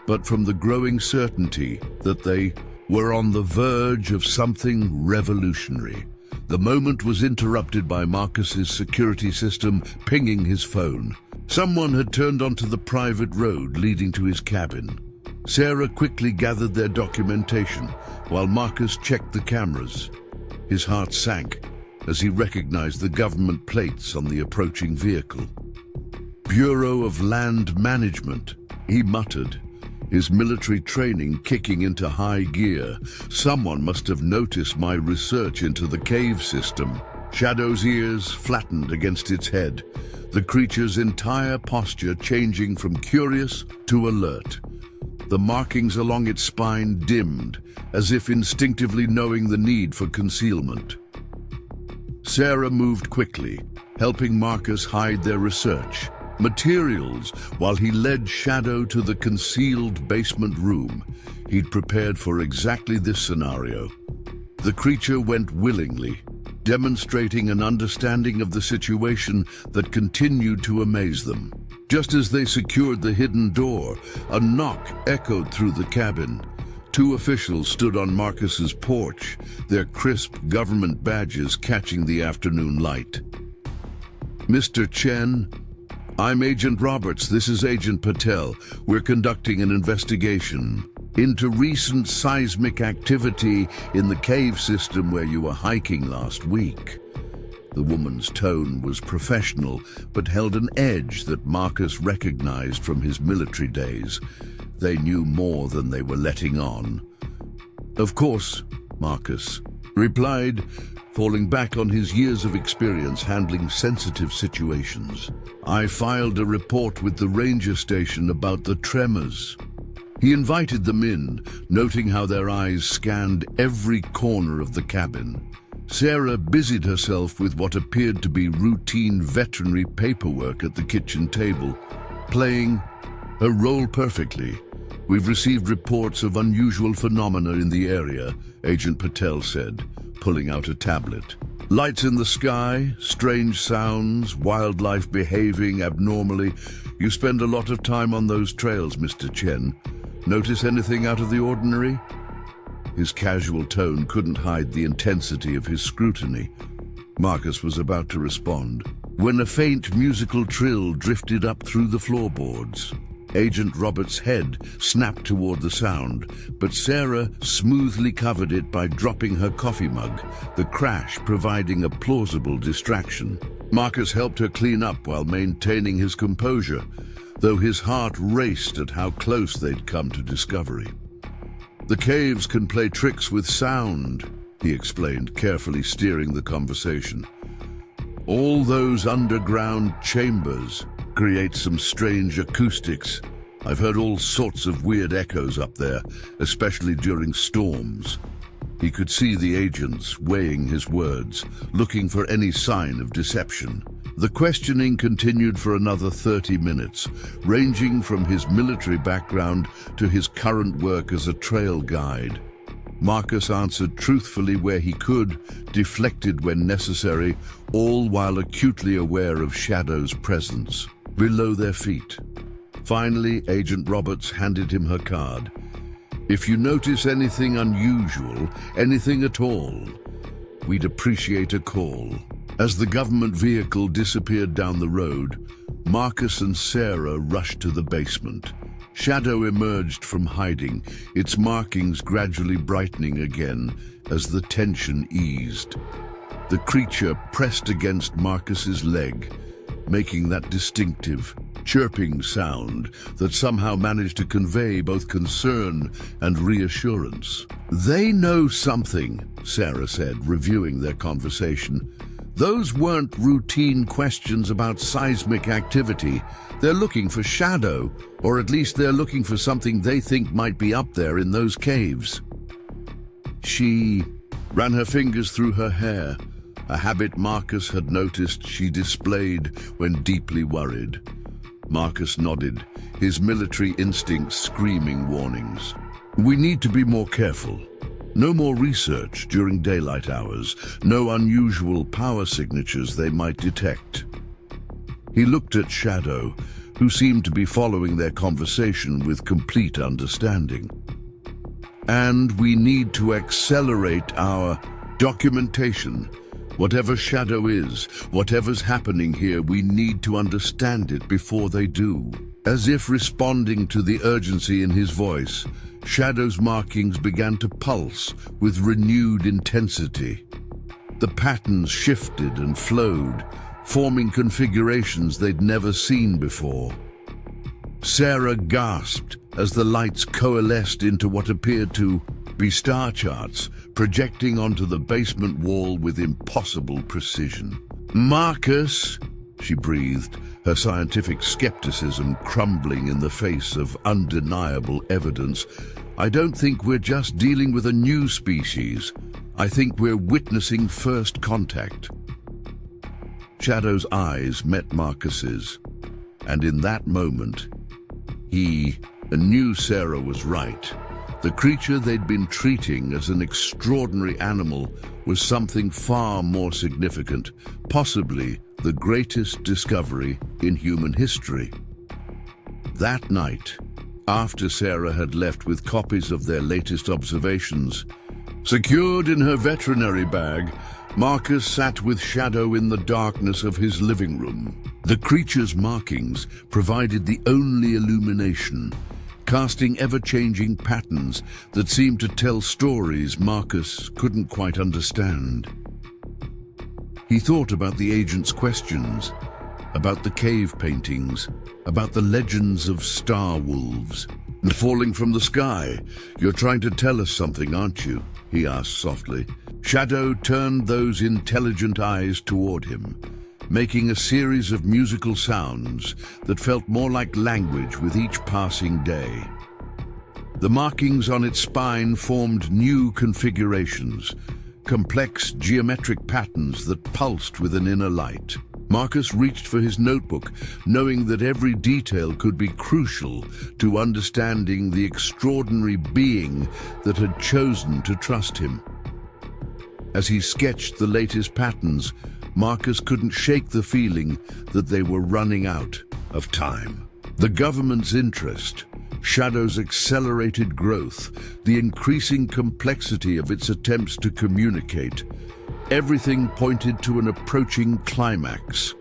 but from the growing certainty that they were on the verge of something revolutionary. The moment was interrupted by Marcus's security system pinging his phone. Someone had turned onto the private road leading to his cabin. Sarah quickly gathered their documentation while Marcus checked the cameras. His heart sank as he recognized the government plates on the approaching vehicle. Bureau of Land Management, he muttered, his military training kicking into high gear. Someone must have noticed my research into the cave system. Shadow's ears flattened against its head, the creature's entire posture changing from curious to alert. The markings along its spine dimmed, as if instinctively knowing the need for concealment. Sarah moved quickly, helping Marcus hide their research materials while he led Shadow to the concealed basement room. He'd prepared for exactly this scenario. The creature went willingly, demonstrating an understanding of the situation that continued to amaze them. Just as they secured the hidden door, a knock echoed through the cabin. 2 officials stood on Marcus's porch, their crisp government badges catching the afternoon light. Mr. Chen, I'm Agent Roberts. This is Agent Patel. We're conducting an investigation into recent seismic activity in the cave system where you were hiking last week. The woman's tone was professional, but held an edge that Marcus recognized from his military days. They knew more than they were letting on. Of course, Marcus replied, falling back on his years of experience handling sensitive situations. I filed a report with the ranger station about the tremors. He invited them in, noting how their eyes scanned every corner of the cabin. Sarah busied herself with what appeared to be routine veterinary paperwork at the kitchen table, playing her role perfectly. We've received reports of unusual phenomena in the area, Agent Patel said, pulling out a tablet. Lights in the sky, strange sounds, wildlife behaving abnormally. You spend a lot of time on those trails, Mr. Chen. Notice anything out of the ordinary? His casual tone couldn't hide the intensity of his scrutiny. Marcus was about to respond when a faint musical trill drifted up through the floorboards. Agent Roberts' head snapped toward the sound, but Sarah smoothly covered it by dropping her coffee mug, the crash providing a plausible distraction. Marcus helped her clean up while maintaining his composure, though his heart raced at how close they'd come to discovery. The caves can play tricks with sound, he explained, carefully steering the conversation. All those underground chambers create some strange acoustics. I've heard all sorts of weird echoes up there, especially during storms. He could see the agents weighing his words, looking for any sign of deception. The questioning continued for another 30 minutes, ranging from his military background to his current work as a trail guide. Marcus answered truthfully where he could, deflected when necessary, all while acutely aware of Shadow's presence below their feet. Finally, Agent Roberts handed him her card. If you notice anything unusual, anything at all, we'd appreciate a call. As the government vehicle disappeared down the road, Marcus and Sarah rushed to the basement. Shadow emerged from hiding, its markings gradually brightening again as the tension eased. The creature pressed against Marcus's leg, making that distinctive, chirping sound that somehow managed to convey both concern and reassurance. "They know something," Sarah said, reviewing their conversation. "Those weren't routine questions about seismic activity. They're looking for shadow, or at least they're looking for something they think might be up there in those caves." She ran her fingers through her hair, a habit Marcus had noticed she displayed when deeply worried. Marcus nodded, his military instincts screaming warnings. "We need to be more careful. No more research during daylight hours, no unusual power signatures they might detect." He looked at Shadow, who seemed to be following their conversation with complete understanding. "And we need to accelerate our documentation. Whatever Shadow is, whatever's happening here, we need to understand it before they do." As if responding to the urgency in his voice, Shadow's markings began to pulse with renewed intensity. The patterns shifted and flowed, forming configurations they'd never seen before. Sarah gasped as the lights coalesced into what appeared to be star charts, projecting onto the basement wall with impossible precision. "Marcus," she breathed, her scientific skepticism crumbling in the face of undeniable evidence, "I don't think we're just dealing with a new species. I think we're witnessing first contact." Shadow's eyes met Marcus's, and in that moment, he knew Sarah was right. The creature they'd been treating as an extraordinary animal was something far more significant, possibly the greatest discovery in human history. That night, after Sarah had left with copies of their latest observations, secured in her veterinary bag, Marcus sat with Shadow in the darkness of his living room. The creature's markings provided the only illumination, casting ever-changing patterns that seemed to tell stories Marcus couldn't quite understand. He thought about the agent's questions, about the cave paintings, about the legends of star wolves. "And falling from the sky, you're trying to tell us something, aren't you?" he asked softly. Shadow turned those intelligent eyes toward him, making a series of musical sounds that felt more like language with each passing day. The markings on its spine formed new configurations, complex geometric patterns that pulsed with an inner light. Marcus reached for his notebook, knowing that every detail could be crucial to understanding the extraordinary being that had chosen to trust him. As he sketched the latest patterns, Marcus couldn't shake the feeling that they were running out of time. The government's interest, Shadow's accelerated growth, the increasing complexity of its attempts to communicate, everything pointed to an approaching climax.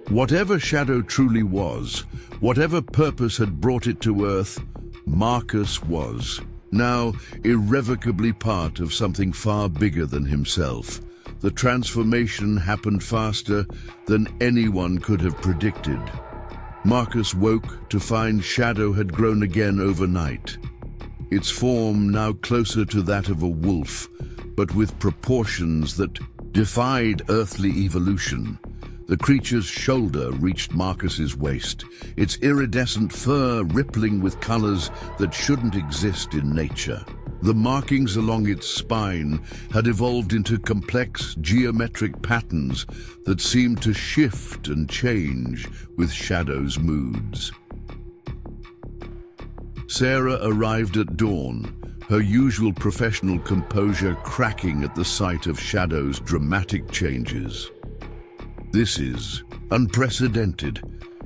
Whatever Shadow truly was, whatever purpose had brought it to Earth, Marcus was now irrevocably part of something far bigger than himself. The transformation happened faster than anyone could have predicted. Marcus woke to find Shadow had grown again overnight, its form now closer to that of a wolf, but with proportions that defied earthly evolution. The creature's shoulder reached Marcus's waist, its iridescent fur rippling with colors that shouldn't exist in nature. The markings along its spine had evolved into complex geometric patterns that seemed to shift and change with Shadow's moods. Sarah arrived at dawn, her usual professional composure cracking at the sight of Shadow's dramatic changes. "This is unprecedented,"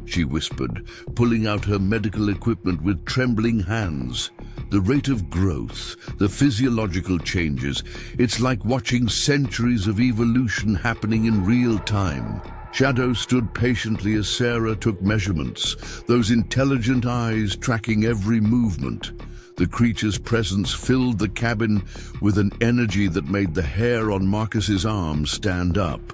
she whispered, pulling out her medical equipment with trembling hands. "The rate of growth, the physiological changes, it's like watching centuries of evolution happening in real time." Shadow stood patiently as Sarah took measurements, those intelligent eyes tracking every movement. The creature's presence filled the cabin with an energy that made the hair on Marcus's arm stand up.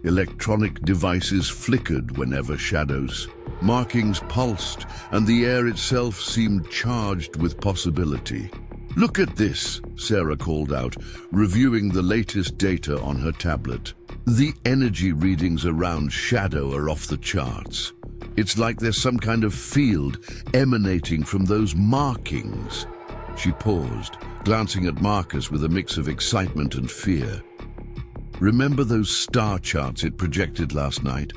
Electronic devices flickered whenever shadows. Markings pulsed, and the air itself seemed charged with possibility. "Look at this," Sarah called out, reviewing the latest data on her tablet. "The energy readings around Shadow are off the charts. It's like there's some kind of field emanating from those markings." She paused, glancing at Marcus with a mix of excitement and fear. "Remember those star charts it projected last night?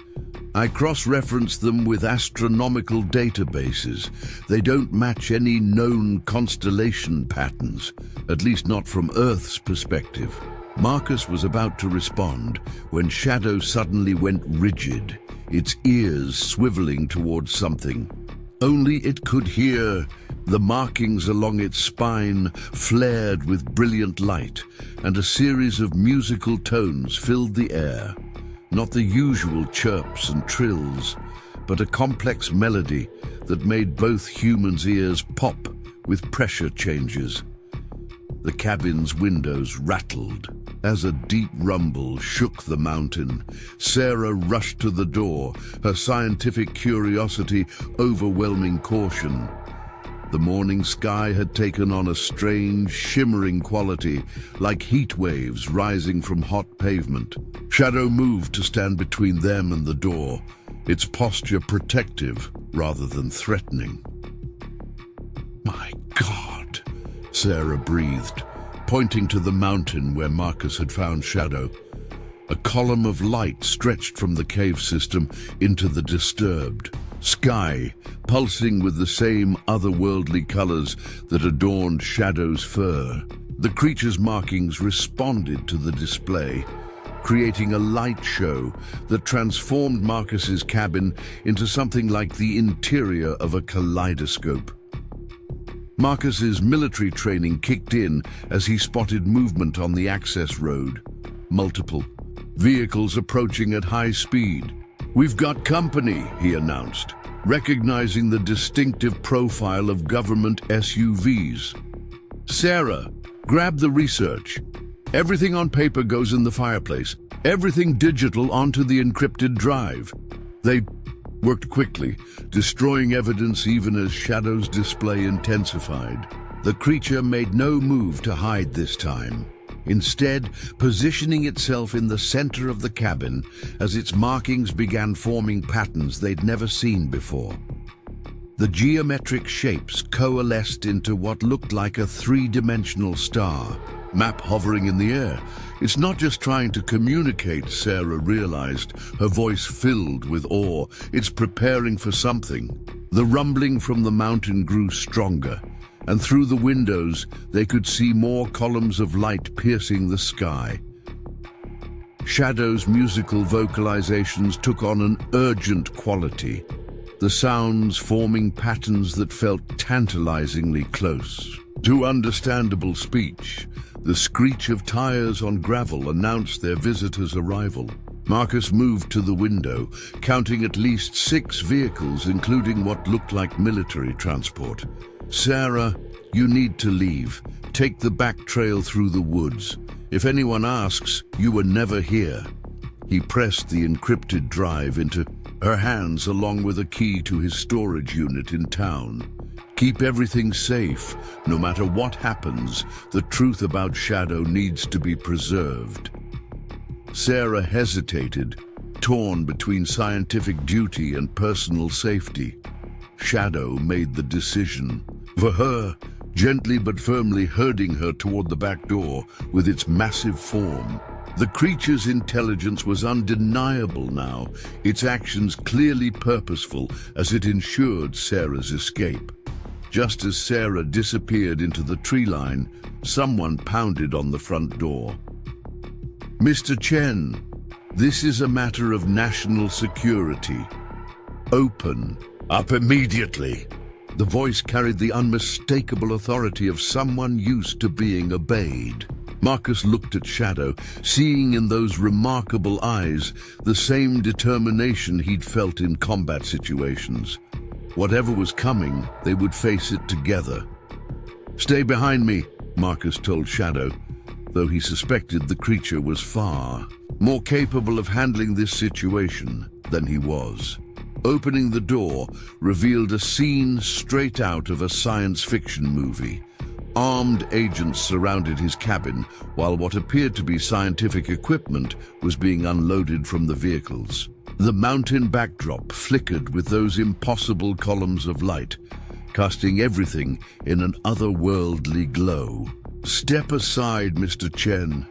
I cross-referenced them with astronomical databases. They don't match any known constellation patterns, at least not from Earth's perspective." Marcus was about to respond when Shadow suddenly went rigid, its ears swiveling towards something. Only it could hear. The markings along its spine flared with brilliant light, and a series of musical tones filled the air. Not the usual chirps and trills, but a complex melody that made both humans' ears pop with pressure changes. The cabin's windows rattled. As a deep rumble shook the mountain, Sarah rushed to the door, her scientific curiosity overwhelming caution. The morning sky had taken on a strange, shimmering quality, like heat waves rising from hot pavement. Shadow moved to stand between them and the door, its posture protective rather than threatening. "My God," Sarah breathed, pointing to the mountain where Marcus had found Shadow. A column of light stretched from the cave system into the disturbed sky, pulsing with the same otherworldly colors that adorned Shadow's fur. The creature's markings responded to the display, creating a light show that transformed Marcus's cabin into something like the interior of a kaleidoscope. Marcus's military training kicked in as he spotted movement on the access road. Multiple vehicles approaching at high speed. "We've got company," he announced, recognizing the distinctive profile of government SUVs. "Sarah, grab the research. Everything on paper goes in the fireplace. Everything digital onto the encrypted drive." They worked quickly, destroying evidence even as Shadow's display intensified. The creature made no move to hide this time, instead positioning itself in the center of the cabin as its markings began forming patterns they'd never seen before. The geometric shapes coalesced into what looked like a three-dimensional star, map hovering in the air. "It's not just trying to communicate," Sarah realized, her voice filled with awe. "It's preparing for something." The rumbling from the mountain grew stronger, and through the windows they could see more columns of light piercing the sky. Shadow's musical vocalizations took on an urgent quality, the sounds forming patterns that felt tantalizingly close to understandable speech. The screech of tires on gravel announced their visitor's arrival. Marcus moved to the window, counting at least 6 vehicles, including what looked like military transport. "Sarah, you need to leave. Take the back trail through the woods. If anyone asks, you were never here." He pressed the encrypted drive into her hands along with a key to his storage unit in town. "Keep everything safe. No matter what happens, the truth about Shadow needs to be preserved." Sarah hesitated, torn between scientific duty and personal safety. Shadow made the decision. For her, gently but firmly herding her toward the back door with its massive form. The creature's intelligence was undeniable now, its actions clearly purposeful as it ensured Sarah's escape. Just as Sarah disappeared into the tree line, someone pounded on the front door. "Mr. Chen, this is a matter of national security. Open up immediately." The voice carried the unmistakable authority of someone used to being obeyed. Marcus looked at Shadow, seeing in those remarkable eyes the same determination he'd felt in combat situations. Whatever was coming, they would face it together. "Stay behind me," Marcus told Shadow, though he suspected the creature was far more capable of handling this situation than he was. Opening the door revealed a scene straight out of a science fiction movie. Armed agents surrounded his cabin, while what appeared to be scientific equipment was being unloaded from the vehicles. The mountain backdrop flickered with those impossible columns of light, casting everything in an otherworldly glow. "Step aside, Mr. Chen."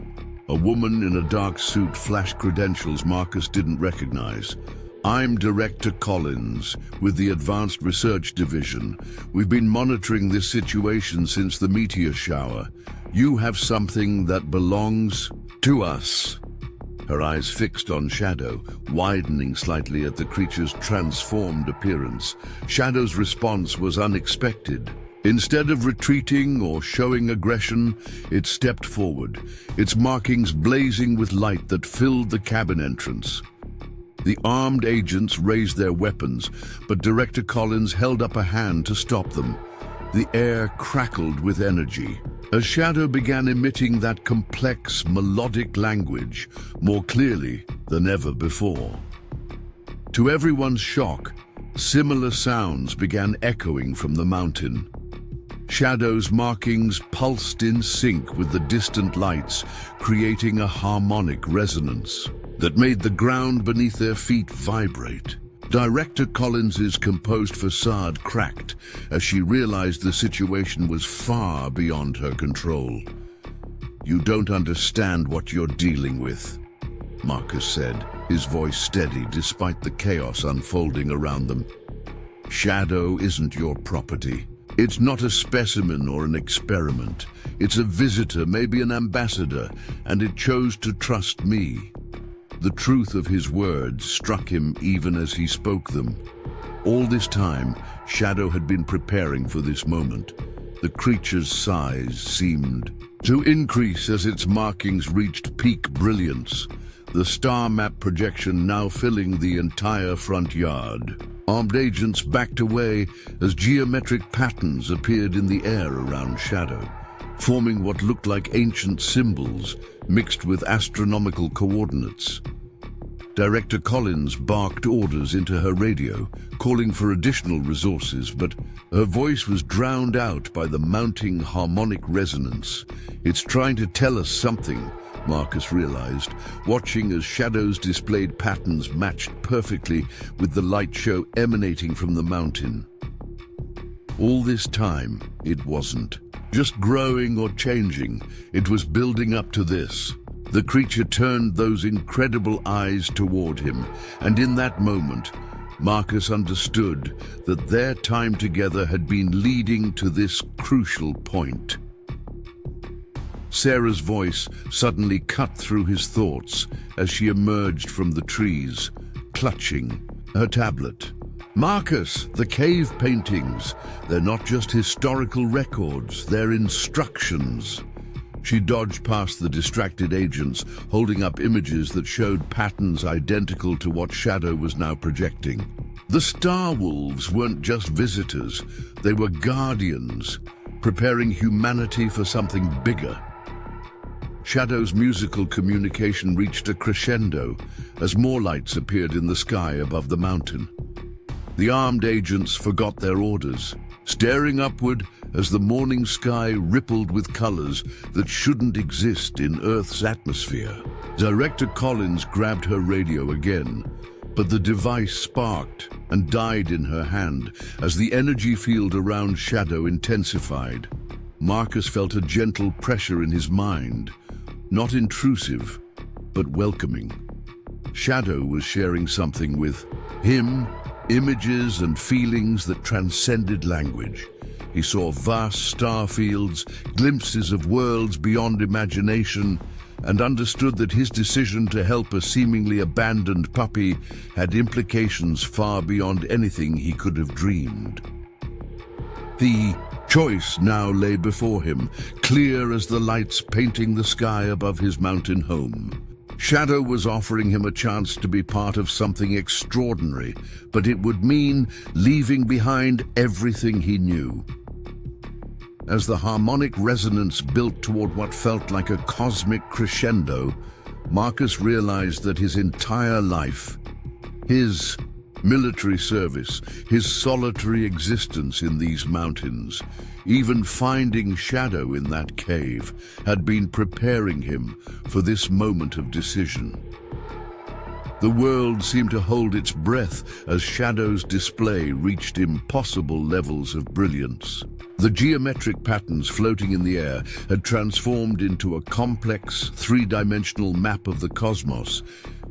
A woman in a dark suit flashed credentials Marcus didn't recognize. "I'm Director Collins with the Advanced Research Division. We've been monitoring this situation since the meteor shower. You have something that belongs to us." Her eyes fixed on Shadow, widening slightly at the creature's transformed appearance. Shadow's response was unexpected. Instead of retreating or showing aggression, it stepped forward, its markings blazing with light that filled the cabin entrance. The armed agents raised their weapons, but Director Collins held up a hand to stop them. The air crackled with energy as Shadow began emitting that complex, melodic language more clearly than ever before. To everyone's shock, similar sounds began echoing from the mountain. Shadow's markings pulsed in sync with the distant lights, creating a harmonic resonance that made the ground beneath their feet vibrate. Director Collins's composed facade cracked as she realized the situation was far beyond her control. "You don't understand what you're dealing with," Marcus said, his voice steady despite the chaos unfolding around them. "Shadow isn't your property. It's not a specimen or an experiment. It's a visitor, maybe an ambassador, and it chose to trust me." The truth of his words struck him even as he spoke them. All this time, Shadow had been preparing for this moment. The creature's size seemed to increase as its markings reached peak brilliance, the star map projection now filling the entire front yard. Armed agents backed away as geometric patterns appeared in the air around Shadow, forming what looked like ancient symbols mixed with astronomical coordinates. Director Collins barked orders into her radio, calling for additional resources, but her voice was drowned out by the mounting harmonic resonance. "It's trying to tell us something," Marcus realized, watching as Shadow's displayed patterns matched perfectly with the light show emanating from the mountain. All this time, it wasn't just growing or changing. It was building up to this. The creature turned those incredible eyes toward him, and in that moment, Marcus understood that their time together had been leading to this crucial point. Sarah's voice suddenly cut through his thoughts as she emerged from the trees, clutching her tablet. "Marcus, the cave paintings. They're not just historical records, they're instructions." She dodged past the distracted agents, holding up images that showed patterns identical to what Shadow was now projecting. The Star Wolves weren't just visitors, they were guardians, preparing humanity for something bigger. Shadow's musical communication reached a crescendo as more lights appeared in the sky above the mountain. The armed agents forgot their orders, staring upward as the morning sky rippled with colors that shouldn't exist in Earth's atmosphere. Director Collins grabbed her radio again, but the device sparked and died in her hand as the energy field around Shadow intensified. Marcus felt a gentle pressure in his mind, not intrusive, but welcoming. Shadow was sharing something with him, images and feelings that transcended language. He saw vast star fields, glimpses of worlds beyond imagination, and understood that his decision to help a seemingly abandoned puppy had implications far beyond anything he could have dreamed. The Choice now lay before him, clear as the lights painting the sky above his mountain home. Shadow was offering him a chance to be part of something extraordinary, but it would mean leaving behind everything he knew. As the harmonic resonance built toward what felt like a cosmic crescendo, Marcus realized that his entire life, his military service, his solitary existence in these mountains, even finding Shadow in that cave, had been preparing him for this moment of decision. The world seemed to hold its breath as Shadow's display reached impossible levels of brilliance. The geometric patterns floating in the air had transformed into a complex, three-dimensional map of the cosmos,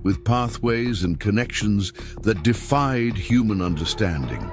with pathways and connections that defied human understanding.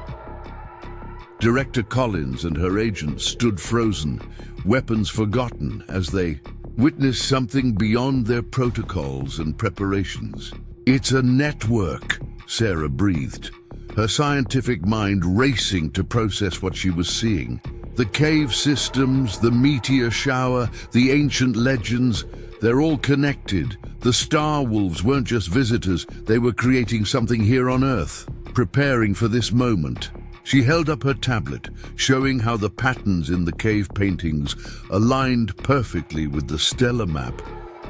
Director Collins and her agent stood frozen, weapons forgotten, as they witnessed something beyond their protocols and preparations. "It's a network," Sarah breathed, her scientific mind racing to process what she was seeing. The cave systems, the meteor shower, the ancient legends, they're all connected. The Star Wolves weren't just visitors, they were creating something here on Earth, preparing for this moment. She held up her tablet, showing how the patterns in the cave paintings aligned perfectly with the stellar map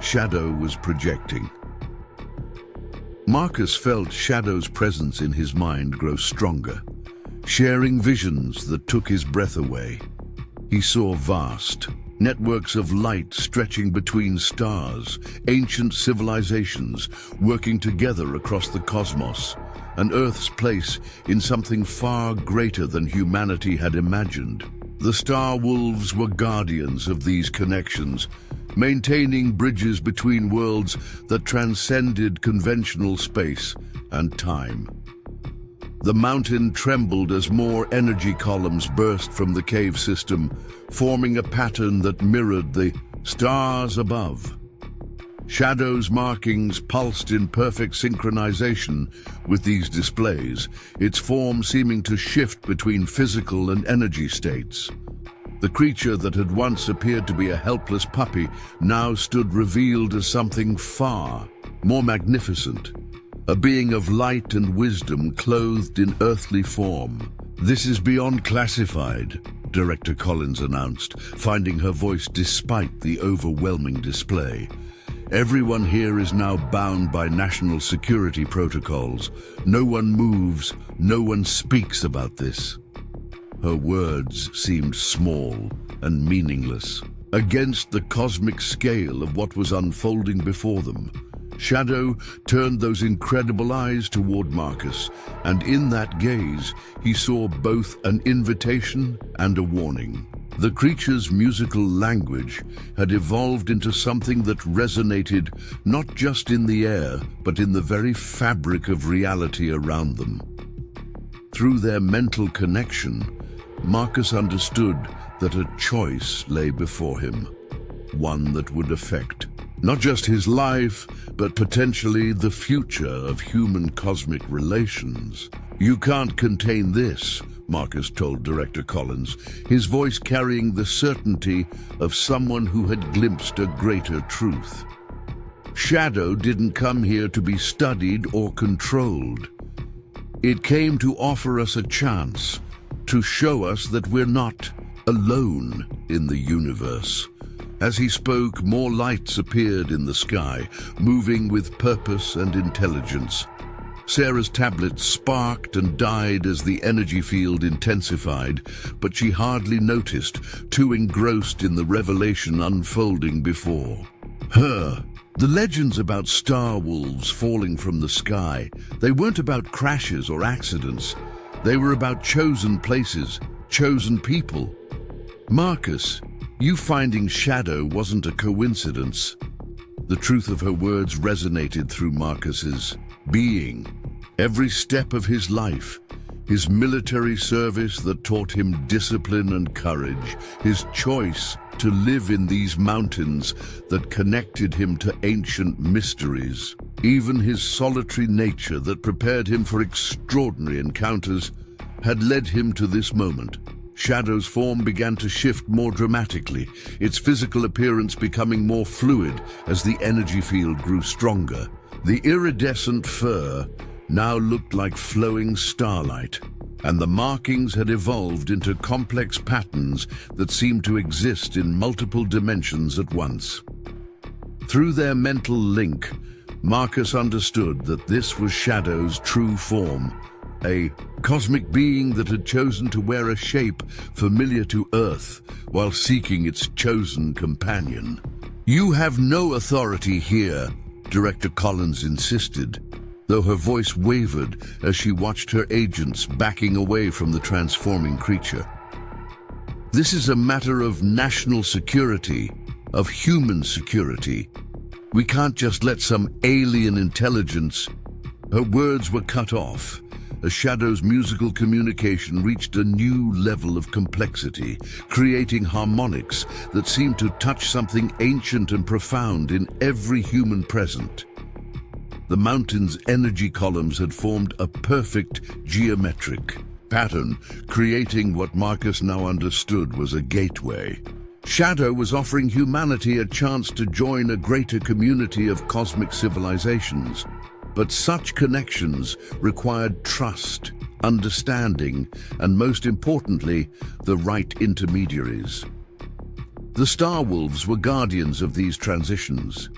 Shadow was projecting. Marcus felt Shadow's presence in his mind grow stronger, sharing visions that took his breath away. He saw vast networks of light stretching between stars, ancient civilizations working together across the cosmos, and Earth's place in something far greater than humanity had imagined. The Star Wolves were guardians of these connections, maintaining bridges between worlds that transcended conventional space and time. The mountain trembled as more energy columns burst from the cave system, forming a pattern that mirrored the stars above. Shadow's markings pulsed in perfect synchronization with these displays, its form seeming to shift between physical and energy states. The creature that had once appeared to be a helpless puppy now stood revealed as something far more magnificent, a being of light and wisdom clothed in earthly form. "This is beyond classified," Director Collins announced, finding her voice despite the overwhelming display. "Everyone here is now bound by national security protocols. No one moves, no one speaks about this." Her words seemed small and meaningless against the cosmic scale of what was unfolding before them. Shadow turned those incredible eyes toward Marcus, and in that gaze he saw both an invitation and a warning. The creature's musical language had evolved into something that resonated not just in the air, but in the very fabric of reality around them. Through their mental connection, Marcus understood that a choice lay before him, one that would affect not just his life, but potentially the future of human cosmic relations. "You can't contain this," Marcus told Director Collins, his voice carrying the certainty of someone who had glimpsed a greater truth. "Shadow didn't come here to be studied or controlled. It came to offer us a chance, to show us that we're not alone in the universe." As he spoke, more lights appeared in the sky, moving with purpose and intelligence. Sarah's tablet sparked and died as the energy field intensified, but she hardly noticed, too engrossed in the revelation unfolding before her. The legends about Star Wolves falling from the sky, they weren't about crashes or accidents. They were about chosen places, chosen people. "Marcus, you finding Shadow wasn't a coincidence." The truth of her words resonated through Marcus's being. Every step of his life, his military service that taught him discipline and courage, his choice to live in these mountains that connected him to ancient mysteries, even his solitary nature that prepared him for extraordinary encounters, had led him to this moment. Shadow's form began to shift more dramatically, its physical appearance becoming more fluid as the energy field grew stronger. The iridescent fur now looked like flowing starlight, and the markings had evolved into complex patterns that seemed to exist in multiple dimensions at once. Through their mental link, Marcus understood that this was Shadow's true form, a cosmic being that had chosen to wear a shape familiar to Earth while seeking its chosen companion. "You have no authority here," Director Collins insisted, though her voice wavered as she watched her agents backing away from the transforming creature. "This is a matter of national security, of human security. We can't just let some alien intelligence—" Her words were cut off as Shadow's musical communication reached a new level of complexity, creating harmonics that seemed to touch something ancient and profound in every human present. The mountain's energy columns had formed a perfect geometric pattern, creating what Marcus now understood was a gateway. Shadow was offering humanity a chance to join a greater community of cosmic civilizations. But such connections required trust, understanding, and most importantly, the right intermediaries. The Star Wolves were guardians of these transitions,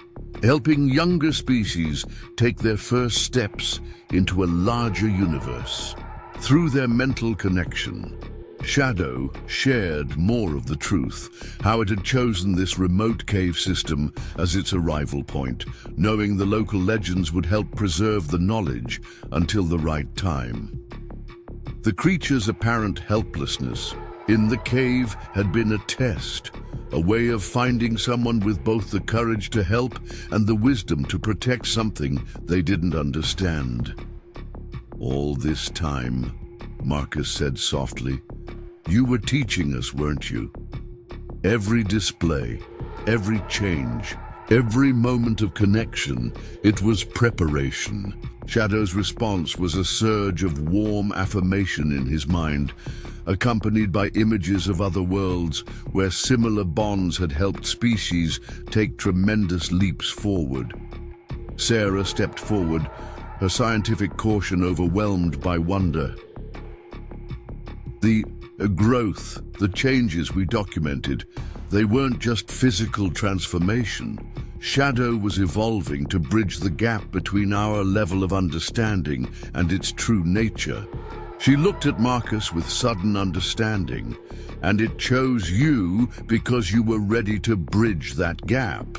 helping younger species take their first steps into a larger universe. Through their mental connection, Shadow shared more of the truth, how it had chosen this remote cave system as its arrival point, knowing the local legends would help preserve the knowledge until the right time. The creature's apparent helplessness in the cave had been a test, a way of finding someone with both the courage to help and the wisdom to protect something they didn't understand. "All this time," Marcus said softly, "you were teaching us, weren't you? Every display, every change, every moment of connection, it was preparation." Shadow's response was a surge of warm affirmation in his mind, accompanied by images of other worlds where similar bonds had helped species take tremendous leaps forward. Sarah stepped forward, her scientific caution overwhelmed by wonder. "The growth, the changes we documented, they weren't just physical transformation. Shadow was evolving to bridge the gap between our level of understanding and its true nature." She looked at Marcus with sudden understanding, "And it chose you because you were ready to bridge that gap."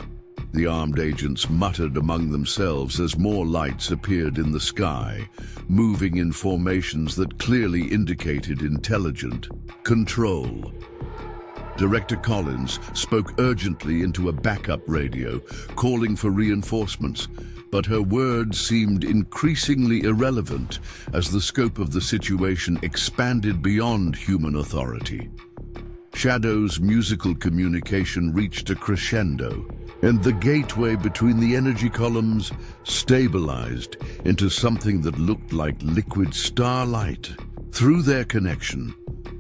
The armed agents muttered among themselves as more lights appeared in the sky, moving in formations that clearly indicated intelligent control. Director Collins spoke urgently into a backup radio, calling for reinforcements, but her words seemed increasingly irrelevant as the scope of the situation expanded beyond human authority. Shadow's musical communication reached a crescendo, and the gateway between the energy columns stabilized into something that looked like liquid starlight. Through their connection,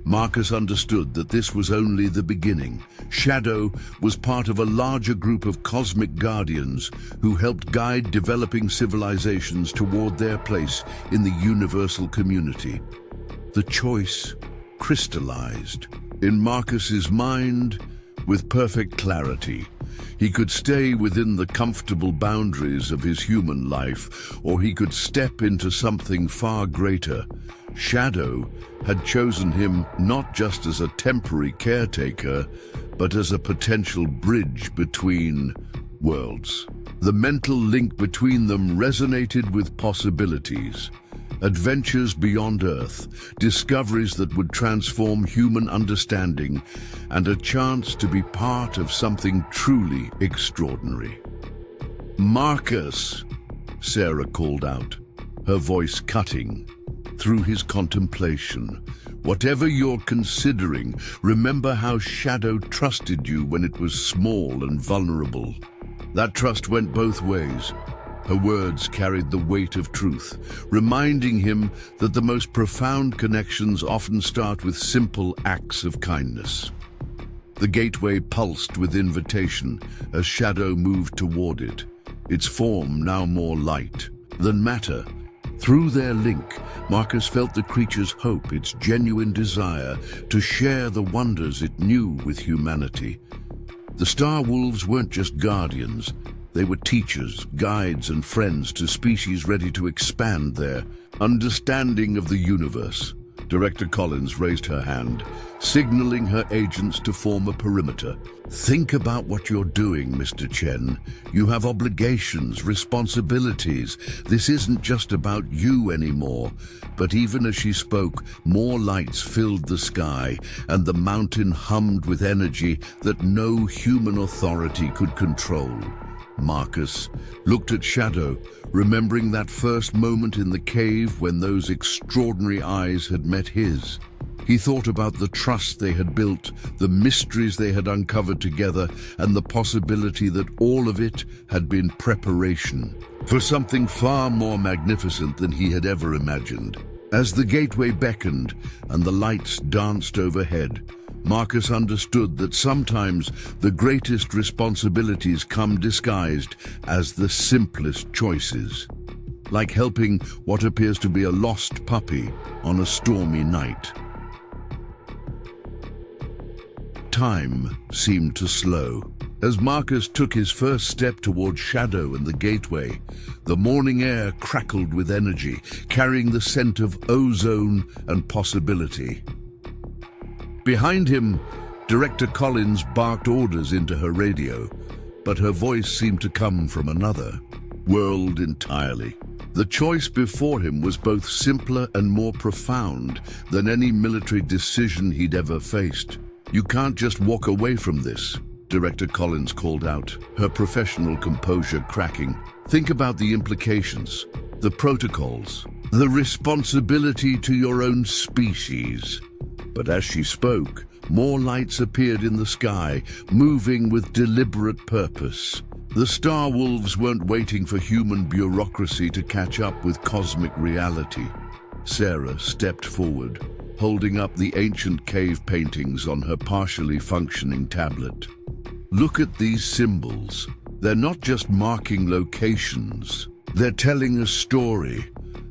Marcus understood that this was only the beginning. Shadow was part of a larger group of cosmic guardians who helped guide developing civilizations toward their place in the universal community. The choice crystallized in Marcus's mind with perfect clarity. He could stay within the comfortable boundaries of his human life, or he could step into something far greater. Shadow had chosen him not just as a temporary caretaker, but as a potential bridge between worlds. The mental link between them resonated with possibilities. Adventures beyond Earth, discoveries that would transform human understanding, and a chance to be part of something truly extraordinary. "Marcus," Sarah called out, her voice cutting through his contemplation. "Whatever you're considering, remember how Shadow trusted you when it was small and vulnerable. That trust went both ways. Her words carried the weight of truth, reminding him that the most profound connections often start with simple acts of kindness. The gateway pulsed with invitation as Shadow moved toward it, its form now more light than matter. Through their link, Marcus felt the creature's hope, its genuine desire to share the wonders it knew with humanity. The Star Wolves weren't just guardians. They were teachers, guides, and friends to species ready to expand their understanding of the universe. Director Collins raised her hand, signaling her agents to form a perimeter. Think about what you're doing, Mr. Chen. You have obligations, responsibilities. This isn't just about you anymore. But even as she spoke, more lights filled the sky, and the mountain hummed with energy that no human authority could control. Marcus looked at Shadow, remembering that first moment in the cave when those extraordinary eyes had met his. He thought about the trust they had built, the mysteries they had uncovered together, and the possibility that all of it had been preparation for something far more magnificent than he had ever imagined. As the gateway beckoned and the lights danced overhead, Marcus understood that sometimes the greatest responsibilities come disguised as the simplest choices, like helping what appears to be a lost puppy on a stormy night. Time seemed to slow. As Marcus took his first step toward Shadow and the gateway, the morning air crackled with energy, carrying the scent of ozone and possibility. Behind him, Director Collins barked orders into her radio, but her voice seemed to come from another world entirely. The choice before him was both simpler and more profound than any military decision he'd ever faced. "You can't just walk away from this," Director Collins called out, her professional composure cracking. "Think about the implications, the protocols, the responsibility to your own species." But as she spoke, more lights appeared in the sky, moving with deliberate purpose. The Star Wolves weren't waiting for human bureaucracy to catch up with cosmic reality. Sarah stepped forward, holding up the ancient cave paintings on her partially functioning tablet. "Look at these symbols. They're not just marking locations. They're telling a story.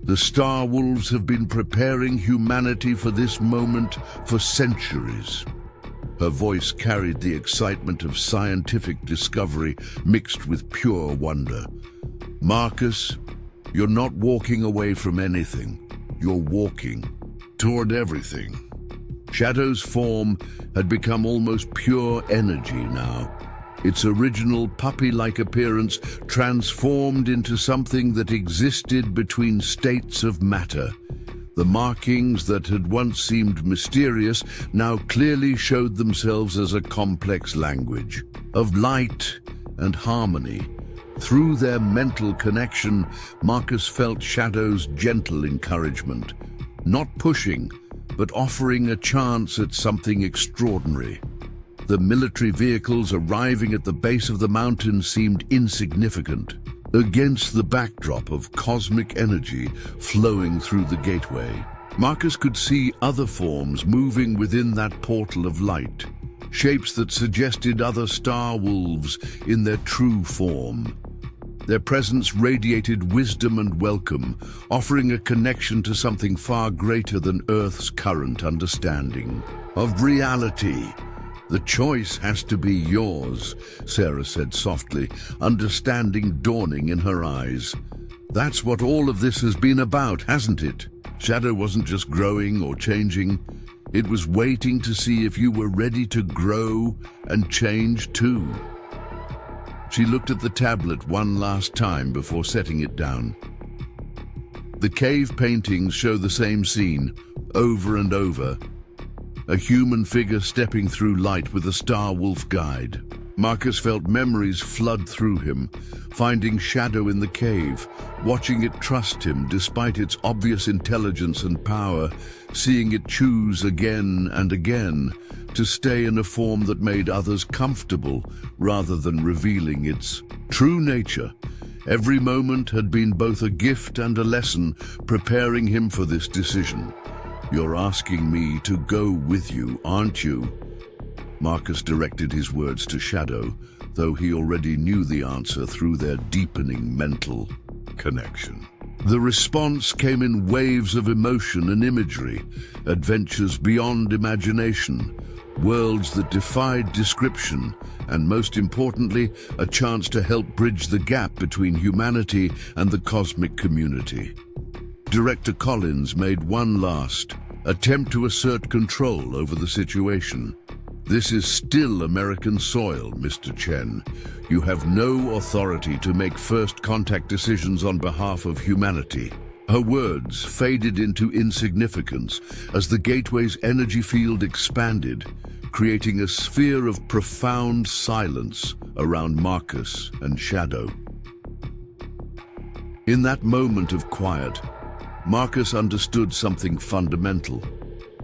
The Star Wolves have been preparing humanity for this moment for centuries." Her voice carried the excitement of scientific discovery mixed with pure wonder. "Marcus, you're not walking away from anything. You're walking toward everything." Shadow's form had become almost pure energy now. Its original puppy-like appearance transformed into something that existed between states of matter. The markings that had once seemed mysterious now clearly showed themselves as a complex language of light and harmony. Through their mental connection, Marcus felt Shadow's gentle encouragement, not pushing, but offering a chance at something extraordinary. The military vehicles arriving at the base of the mountain seemed insignificant against the backdrop of cosmic energy flowing through the gateway. Marcus could see other forms moving within that portal of light, shapes that suggested other Star Wolves in their true form. Their presence radiated wisdom and welcome, offering a connection to something far greater than Earth's current understanding of reality. "The choice has to be yours," Sarah said softly, understanding dawning in her eyes. "That's what all of this has been about, hasn't it?" Shadow wasn't just growing or changing. It was waiting to see if you were ready to grow and change too. She looked at the tablet one last time before setting it down. The cave paintings show the same scene, over and over. A human figure stepping through light with a Star Wolf guide. Marcus felt memories flood through him, finding Shadow in the cave, watching it trust him despite its obvious intelligence and power, seeing it choose again and again to stay in a form that made others comfortable rather than revealing its true nature. Every moment had been both a gift and a lesson, preparing him for this decision. "You're asking me to go with you, aren't you?" Marcus directed his words to Shadow, though he already knew the answer through their deepening mental connection. The response came in waves of emotion and imagery, adventures beyond imagination, worlds that defied description, and most importantly, a chance to help bridge the gap between humanity and the cosmic community. Director Collins made one last attempt to assert control over the situation. "This is still American soil, Mr. Chen. You have no authority to make first contact decisions on behalf of humanity." Her words faded into insignificance as the gateway's energy field expanded, creating a sphere of profound silence around Marcus and Shadow. In that moment of quiet, Marcus understood something fundamental.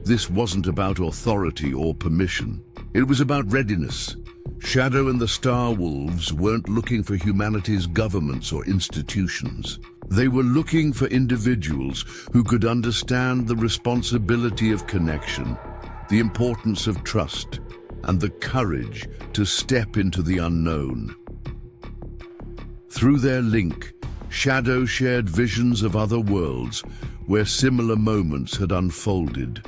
This wasn't about authority or permission. It was about readiness. Shadow and the Star Wolves weren't looking for humanity's governments or institutions. They were looking for individuals who could understand the responsibility of connection, the importance of trust, and the courage to step into the unknown. Through their link, Shadow shared visions of other worlds where similar moments had unfolded.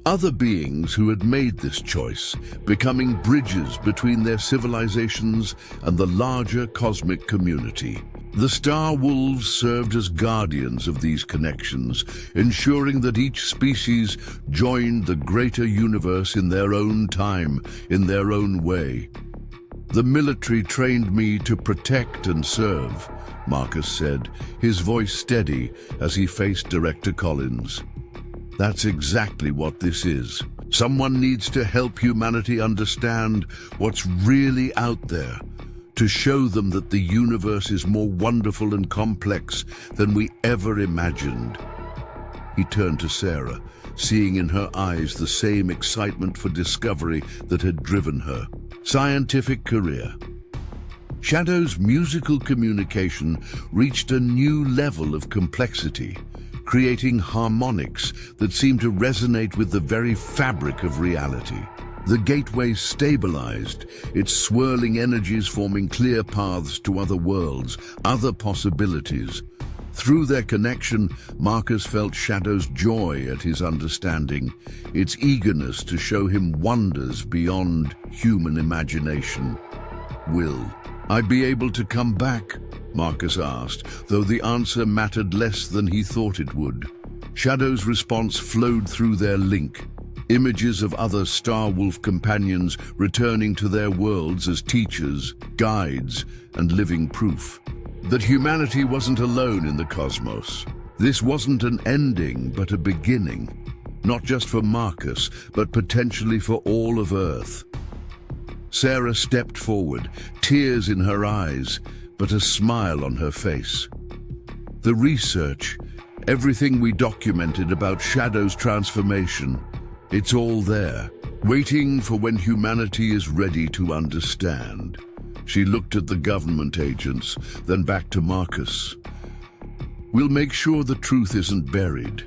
Other beings who had made this choice, becoming bridges between their civilizations and the larger cosmic community. The Star Wolves served as guardians of these connections, ensuring that each species joined the greater universe in their own time, in their own way. "The military trained me to protect and serve," Marcus said, his voice steady as he faced Director Collins. "That's exactly what this is. Someone needs to help humanity understand what's really out there, to show them that the universe is more wonderful and complex than we ever imagined." He turned to Sarah, seeing in her eyes the same excitement for discovery that had driven her. Scientific career. Shadow's musical communication reached a new level of complexity, creating harmonics that seemed to resonate with the very fabric of reality. The gateway stabilized, its swirling energies forming clear paths to other worlds, other possibilities. Through their connection, Marcus felt Shadow's joy at his understanding, its eagerness to show him wonders beyond human imagination. "Will I be able to come back?" Marcus asked, though the answer mattered less than he thought it would. Shadow's response flowed through their link, images of other Star Wolf companions returning to their worlds as teachers, guides, and living proof that humanity wasn't alone in the cosmos. This wasn't an ending, but a beginning, not just for Marcus, but potentially for all of Earth. Sarah stepped forward, tears in her eyes, but a smile on her face. "The research, everything we documented about Shadow's transformation, it's all there, waiting for when humanity is ready to understand." She looked at the government agents, then back to Marcus. "We'll make sure the truth isn't buried.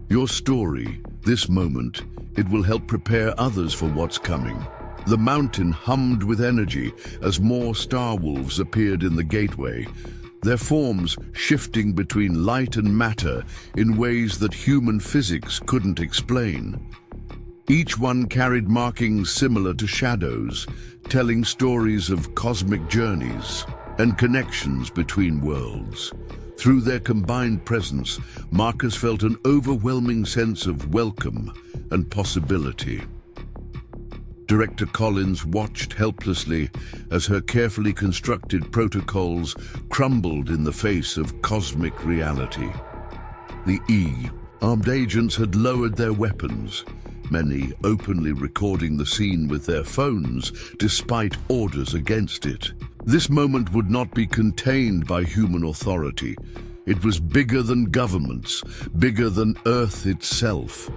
Your story, this moment, it will help prepare others for what's coming." The mountain hummed with energy as more Star Wolves appeared in the gateway, their forms shifting between light and matter in ways that human physics couldn't explain. Each one carried markings similar to Shadow's, telling stories of cosmic journeys and connections between worlds. Through their combined presence, Marcus felt an overwhelming sense of welcome and possibility. Director Collins watched helplessly as her carefully constructed protocols crumbled in the face of cosmic reality. The armed agents had lowered their weapons, many openly recording the scene with their phones despite orders against it. This moment would not be contained by human authority. It was bigger than governments, bigger than Earth itself.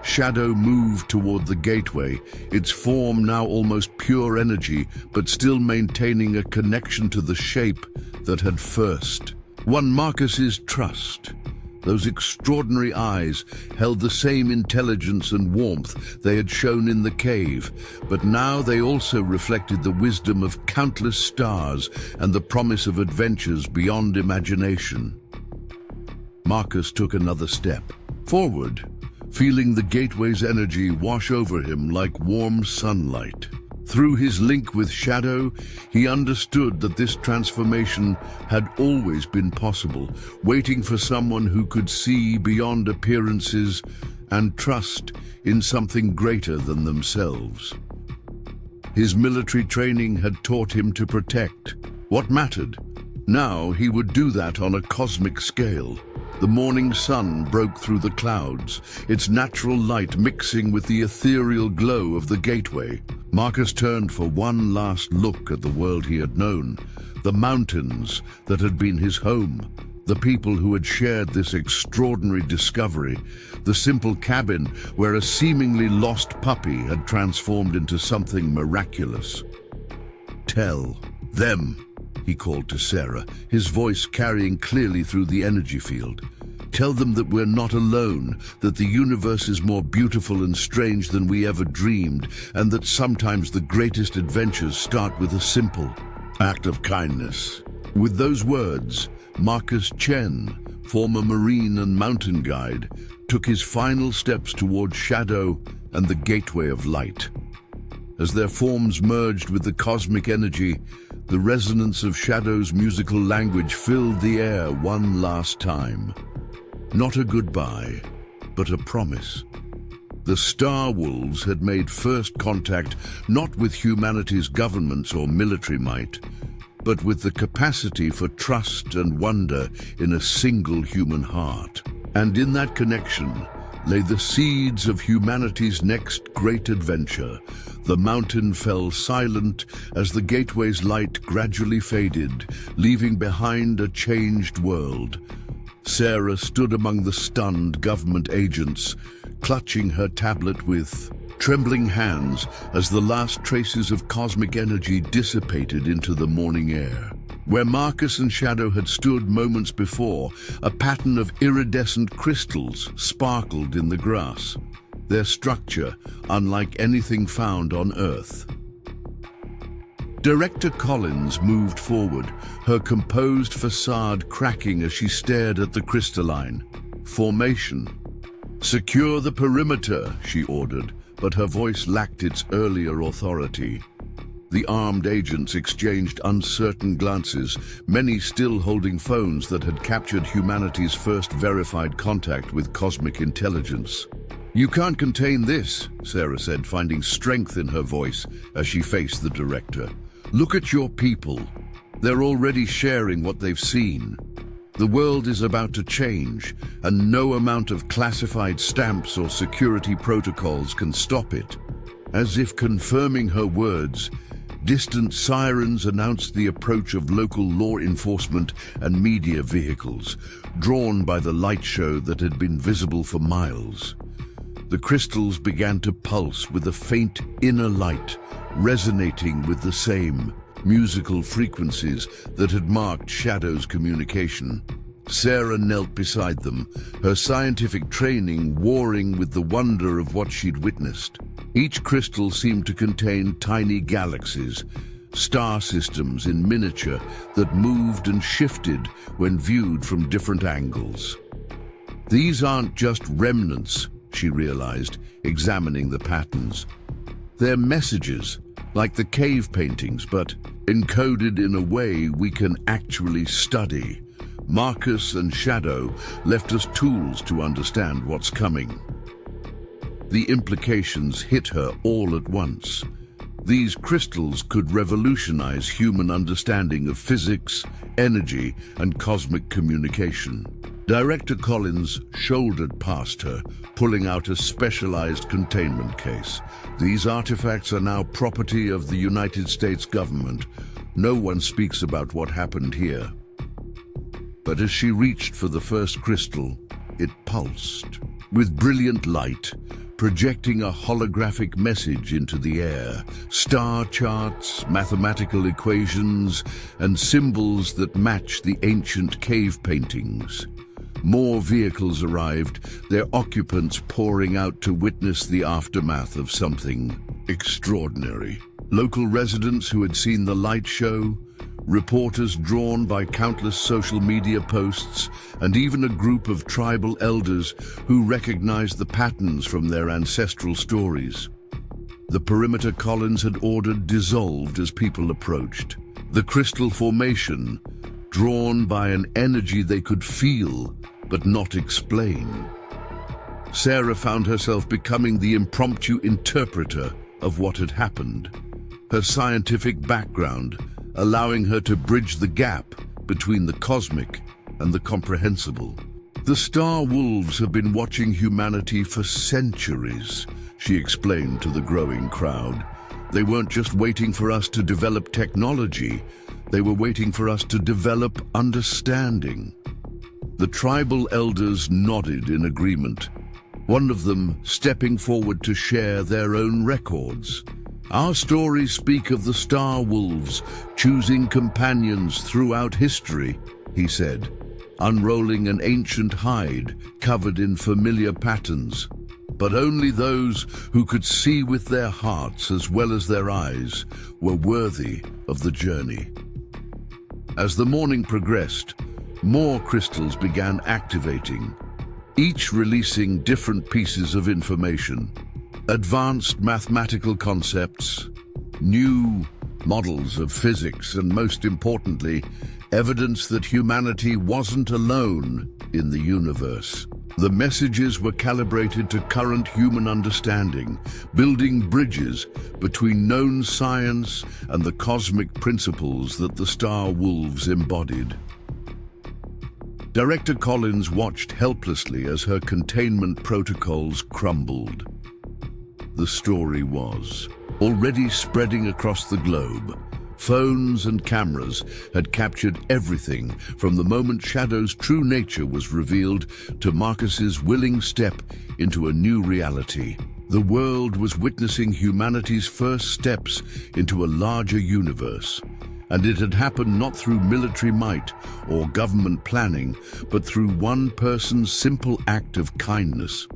Shadow moved toward the gateway, its form now almost pure energy, but still maintaining a connection to the shape that had first won Marcus's trust. Those extraordinary eyes held the same intelligence and warmth they had shown in the cave, but now they also reflected the wisdom of countless stars and the promise of adventures beyond imagination. Marcus took another step forward, feeling the gateway's energy wash over him like warm sunlight. Through his link with Shadow, he understood that this transformation had always been possible, waiting for someone who could see beyond appearances and trust in something greater than themselves. His military training had taught him to protect what mattered. Now he would do that on a cosmic scale. The morning sun broke through the clouds, its natural light mixing with the ethereal glow of the gateway. Marcus turned for one last look at the world he had known, the mountains that had been his home, the people who had shared this extraordinary discovery, the simple cabin where a seemingly lost puppy had transformed into something miraculous. "Tell them," he called to Sarah, his voice carrying clearly through the energy field. "Tell them that we're not alone, that the universe is more beautiful and strange than we ever dreamed, and that sometimes the greatest adventures start with a simple act of kindness." With those words, Marcus Chen, former Marine and mountain guide, took his final steps toward Shadow and the Gateway of Light. As their forms merged with the cosmic energy, the resonance of Shadow's musical language filled the air one last time. Not a goodbye, but a promise. The Star Wolves had made first contact not with humanity's governments or military might, but with the capacity for trust and wonder in a single human heart. And in that connection lay the seeds of humanity's next great adventure. The mountain fell silent as the gateway's light gradually faded, leaving behind a changed world. Sarah stood among the stunned government agents, clutching her tablet with trembling hands as the last traces of cosmic energy dissipated into the morning air. Where Marcus and Shadow had stood moments before, a pattern of iridescent crystals sparkled in the grass, their structure unlike anything found on Earth. Director Collins moved forward, her composed facade cracking as she stared at the crystalline formation. "Secure the perimeter," she ordered, but her voice lacked its earlier authority. The armed agents exchanged uncertain glances, many still holding phones that had captured humanity's first verified contact with cosmic intelligence. "You can't contain this," Sarah said, finding strength in her voice as she faced the director. "Look at your people. They're already sharing what they've seen. The world is about to change, and no amount of classified stamps or security protocols can stop it." As if confirming her words, distant sirens announced the approach of local law enforcement and media vehicles, drawn by the light show that had been visible for miles. The crystals began to pulse with a faint inner light, resonating with the same musical frequencies that had marked Shadow's communication. Sarah knelt beside them, her scientific training warring with the wonder of what she'd witnessed. Each crystal seemed to contain tiny galaxies, star systems in miniature that moved and shifted when viewed from different angles. "These aren't just remnants," she realized, examining the patterns. "They're messages, like the cave paintings, but encoded in a way we can actually study." Marcus and Shadow left us tools to understand what's coming. The implications hit her all at once. These crystals could revolutionize human understanding of physics, energy, and cosmic communication. Director Collins shouldered past her, pulling out a specialized containment case. "These artifacts are now property of the United States government. No one speaks about what happened here." But as she reached for the first crystal, it pulsed. With brilliant light, projecting a holographic message into the air. Star charts, mathematical equations, and symbols that match the ancient cave paintings. More vehicles arrived, their occupants pouring out to witness the aftermath of something extraordinary. Local residents who had seen the light show, reporters drawn by countless social media posts, and even a group of tribal elders who recognized the patterns from their ancestral stories. The perimeter Collins had ordered dissolved as people approached. The crystal formation, drawn by an energy they could feel but not explain. Sarah found herself becoming the impromptu interpreter of what had happened, her scientific background allowing her to bridge the gap between the cosmic and the comprehensible. The Star Wolves have been watching humanity for centuries, she explained to the growing crowd. They weren't just waiting for us to develop technology, they were waiting for us to develop understanding. The tribal elders nodded in agreement, one of them stepping forward to share their own records. Our stories speak of the Star Wolves choosing companions throughout history, he said, unrolling an ancient hide covered in familiar patterns. But only those who could see with their hearts as well as their eyes were worthy of the journey. As the morning progressed, more crystals began activating, each releasing different pieces of information. Advanced mathematical concepts, new models of physics, and most importantly, evidence that humanity wasn't alone in the universe. The messages were calibrated to current human understanding, building bridges between known science and the cosmic principles that the Star Wolves embodied. Director Collins watched helplessly as her containment protocols crumbled. The story was already spreading across the globe. Phones and cameras had captured everything from the moment Shadow's true nature was revealed to Marcus's willing step into a new reality. The world was witnessing humanity's first steps into a larger universe, and it had happened not through military might or government planning, but through one person's simple act of kindness.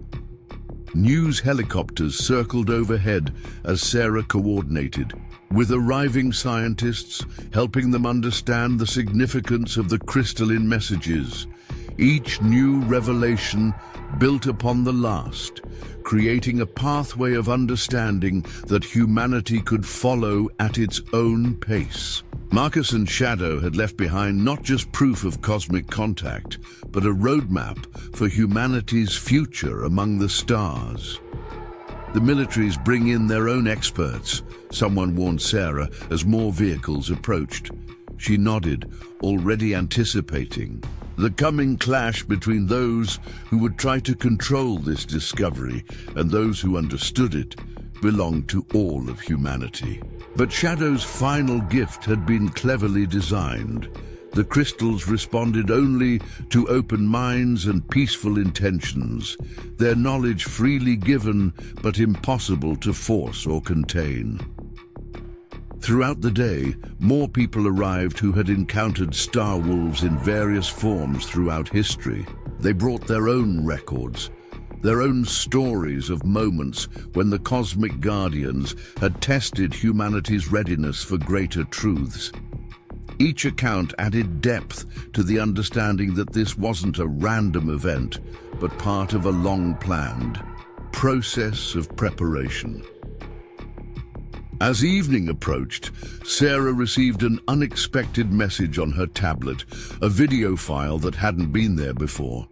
News helicopters circled overhead as Sarah coordinated, with arriving scientists helping them understand the significance of the crystalline messages. Each new revelation built upon the last, creating a pathway of understanding that humanity could follow at its own pace. Marcus and Shadow had left behind not just proof of cosmic contact, but a roadmap for humanity's future among the stars. The militaries bring in their own experts, someone warned Sarah as more vehicles approached. She nodded, already anticipating the coming clash between those who would try to control this discovery and those who understood it belonged to all of humanity. But Shadow's final gift had been cleverly designed. The crystals responded only to open minds and peaceful intentions, their knowledge freely given but impossible to force or contain. Throughout the day, more people arrived who had encountered Star Wolves in various forms throughout history. They brought their own records, their own stories of moments when the cosmic guardians had tested humanity's readiness for greater truths. Each account added depth to the understanding that this wasn't a random event, but part of a long-planned process of preparation. As evening approached, Sarah received an unexpected message on her tablet, a video file that hadn't been there before.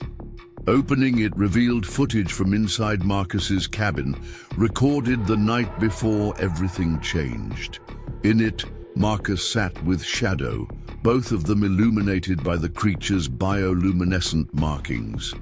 Opening it revealed footage from inside Marcus's cabin, recorded the night before everything changed. In it, Marcus sat with Shadow, both of them illuminated by the creature's bioluminescent markings.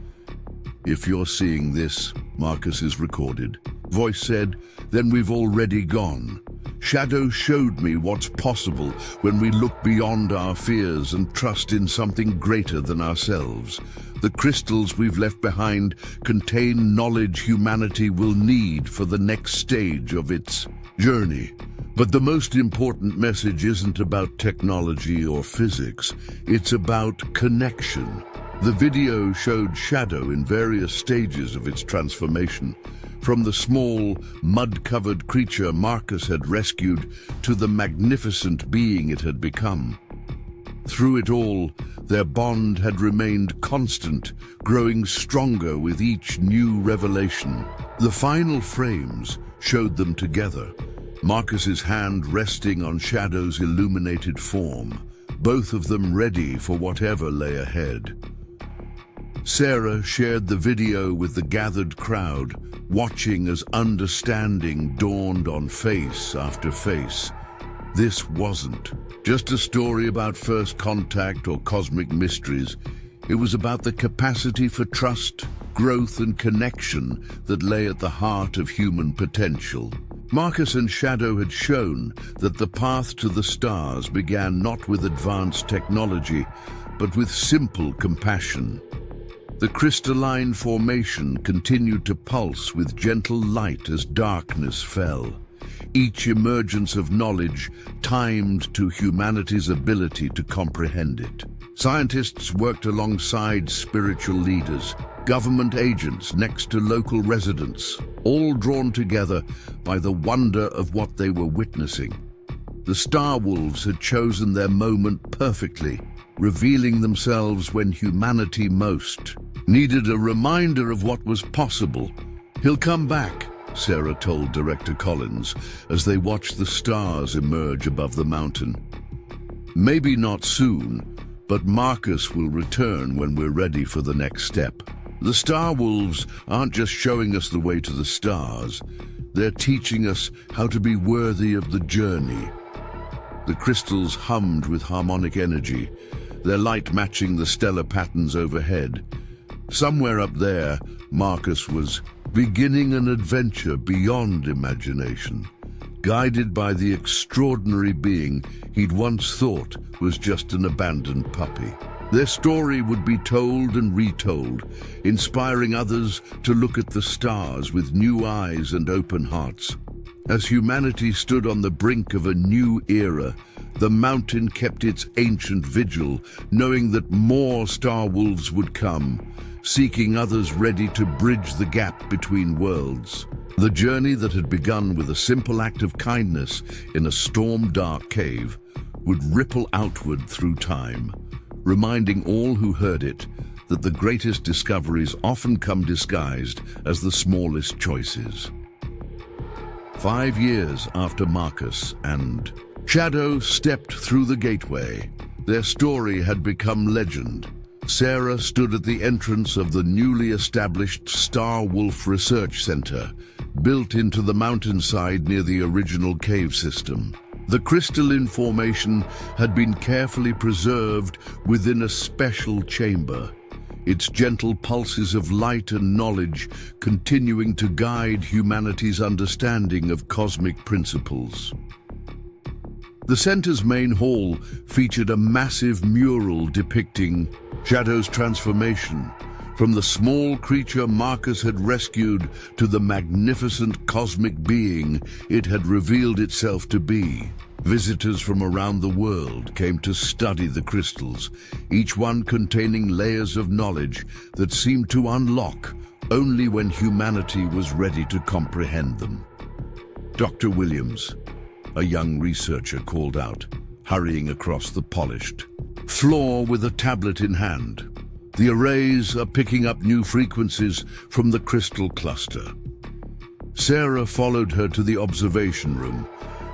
"If you're seeing this," Marcus's recorded voice said, "then we've already gone. Shadow showed me what's possible when we look beyond our fears and trust in something greater than ourselves. The crystals we've left behind contain knowledge humanity will need for the next stage of its journey. But the most important message isn't about technology or physics, it's about connection. The video showed Shadow in various stages of its transformation, from the small, mud-covered creature Marcus had rescued to the magnificent being it had become. Through it all, their bond had remained constant, growing stronger with each new revelation. The final frames showed them together, Marcus's hand resting on Shadow's illuminated form, both of them ready for whatever lay ahead. Sarah shared the video with the gathered crowd, watching as understanding dawned on face after face. This wasn't just a story about first contact or cosmic mysteries. It was about the capacity for trust, growth, and connection that lay at the heart of human potential. Marcus and Shadow had shown that the path to the stars began not with advanced technology, but with simple compassion. The crystalline formation continued to pulse with gentle light as darkness fell, each emergence of knowledge timed to humanity's ability to comprehend it. Scientists worked alongside spiritual leaders, government agents next to local residents, all drawn together by the wonder of what they were witnessing. The Star Wolves had chosen their moment perfectly, revealing themselves when humanity most needed a reminder of what was possible. "He'll come back," Sarah told Director Collins as they watched the stars emerge above the mountain. "Maybe not soon, but Marcus will return when we're ready for the next step." The Star Wolves aren't just showing us the way to the stars, they're teaching us how to be worthy of the journey. The crystals hummed with harmonic energy, their light matching the stellar patterns overhead. Somewhere up there, Marcus was beginning an adventure beyond imagination, guided by the extraordinary being he'd once thought was just an abandoned puppy. Their story would be told and retold, inspiring others to look at the stars with new eyes and open hearts. As humanity stood on the brink of a new era, the mountain kept its ancient vigil, knowing that more Star Wolves would come, seeking others ready to bridge the gap between worlds. The journey that had begun with a simple act of kindness in a storm-dark cave would ripple outward through time, reminding all who heard it that the greatest discoveries often come disguised as the smallest choices. 5 years after Marcus and Shadow stepped through the gateway, their story had become legend. Sarah stood at the entrance of the newly established Star Wolf Research Center, built into the mountainside near the original cave system. The crystalline formation had been carefully preserved within a special chamber, its gentle pulses of light and knowledge continuing to guide humanity's understanding of cosmic principles. The center's main hall featured a massive mural depicting Shadow's transformation, from the small creature Marcus had rescued to the magnificent cosmic being it had revealed itself to be. Visitors from around the world came to study the crystals, each one containing layers of knowledge that seemed to unlock only when humanity was ready to comprehend them. Dr. Williams, a young researcher, called out, hurrying across the polished floor with a tablet in hand. The arrays are picking up new frequencies from the crystal cluster. Sarah followed her to the observation room,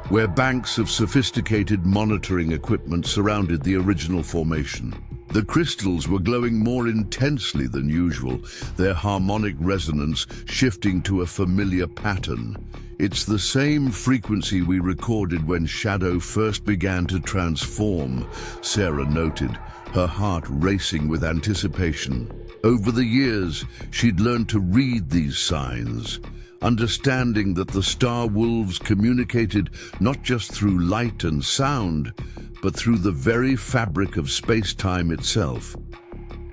where banks of sophisticated monitoring equipment surrounded the original formation. The crystals were glowing more intensely than usual, their harmonic resonance shifting to a familiar pattern. "It's the same frequency we recorded when Shadow first began to transform," Sarah noted, her heart racing with anticipation. Over the years, she'd learned to read these signs, understanding that the Star Wolves communicated not just through light and sound, but through the very fabric of space-time itself.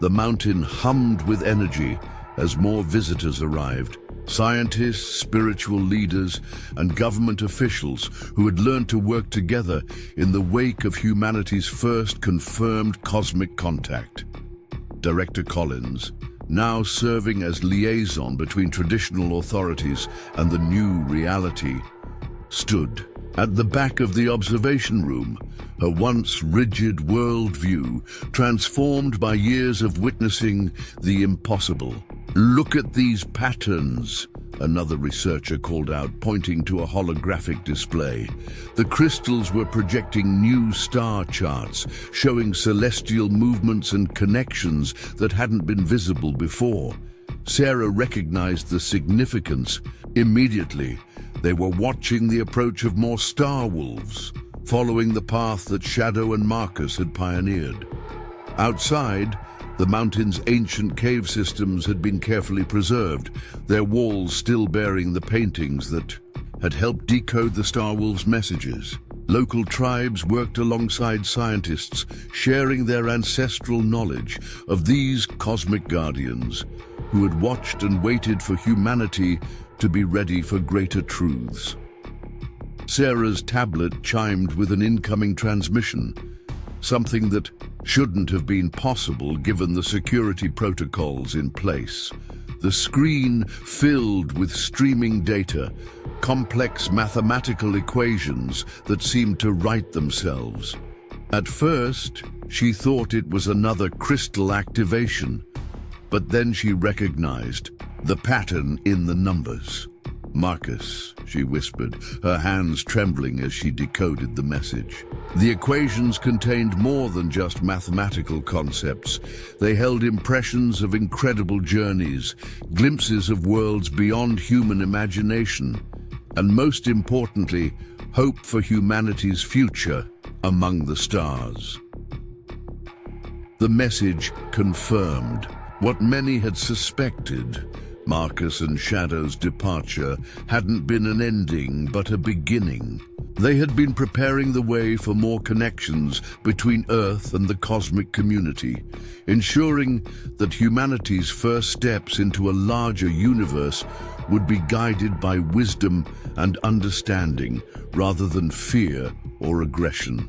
The mountain hummed with energy as more visitors arrived. Scientists, spiritual leaders, and government officials who had learned to work together in the wake of humanity's first confirmed cosmic contact. Director Collins, now serving as liaison between traditional authorities and the new reality, stood at the back of the observation room, her once rigid worldview transformed by years of witnessing the impossible. "Look at these patterns," another researcher called out, pointing to a holographic display. The crystals were projecting new star charts, showing celestial movements and connections that hadn't been visible before. Sarah recognized the significance. Immediately, they were watching the approach of more star wolves, following the path that Shadow and Marcus had pioneered. Outside, the mountain's ancient cave systems had been carefully preserved, their walls still bearing the paintings that had helped decode the Star Wolves' messages. Local tribes worked alongside scientists, sharing their ancestral knowledge of these cosmic guardians who had watched and waited for humanity to be ready for greater truths. Sarah's tablet chimed with an incoming transmission, something that shouldn't have been possible given the security protocols in place. The screen filled with streaming data, complex mathematical equations that seemed to write themselves. At first, she thought it was another crystal activation, but then she recognized the pattern in the numbers. "Marcus," she whispered, her hands trembling as she decoded the message. The equations contained more than just mathematical concepts. They held impressions of incredible journeys, glimpses of worlds beyond human imagination, and most importantly, hope for humanity's future among the stars. The message confirmed what many had suspected. Marcus and Shadow's departure hadn't been an ending, but a beginning. They had been preparing the way for more connections between Earth and the cosmic community, ensuring that humanity's first steps into a larger universe would be guided by wisdom and understanding rather than fear or aggression.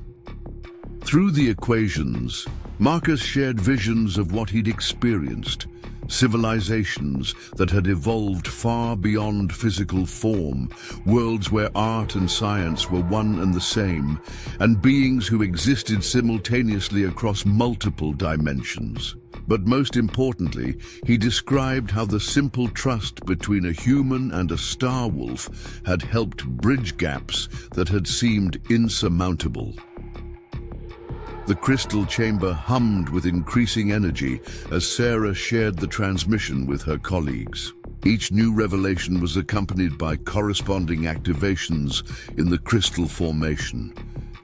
Through the equations, Marcus shared visions of what he'd experienced, civilizations that had evolved far beyond physical form, worlds where art and science were one and the same, and beings who existed simultaneously across multiple dimensions. But most importantly, he described how the simple trust between a human and a star wolf had helped bridge gaps that had seemed insurmountable. The crystal chamber hummed with increasing energy as Sarah shared the transmission with her colleagues. Each new revelation was accompanied by corresponding activations in the crystal formation,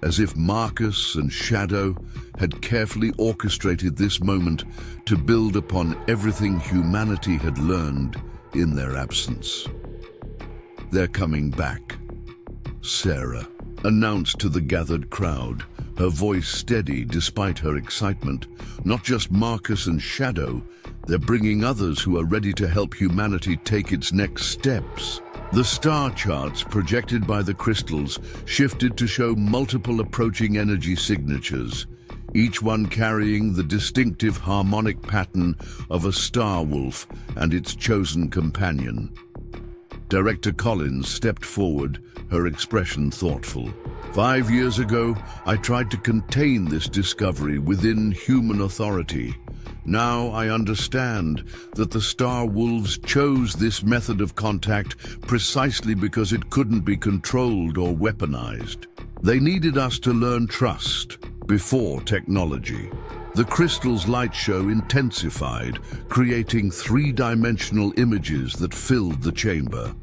as if Marcus and Shadow had carefully orchestrated this moment to build upon everything humanity had learned in their absence. "They're coming back," Sarah announced to the gathered crowd, her voice steady despite her excitement. "Not just Marcus and Shadow, they're bringing others who are ready to help humanity take its next steps." The star charts projected by the crystals shifted to show multiple approaching energy signatures, each one carrying the distinctive harmonic pattern of a star wolf and its chosen companion. Director Collins stepped forward, her expression thoughtful. 5 years ago, I tried to contain this discovery within human authority. Now I understand that the Star Wolves chose this method of contact precisely because it couldn't be controlled or weaponized. They needed us to learn trust before technology. The crystal's light show intensified, creating three-dimensional images that filled the chamber.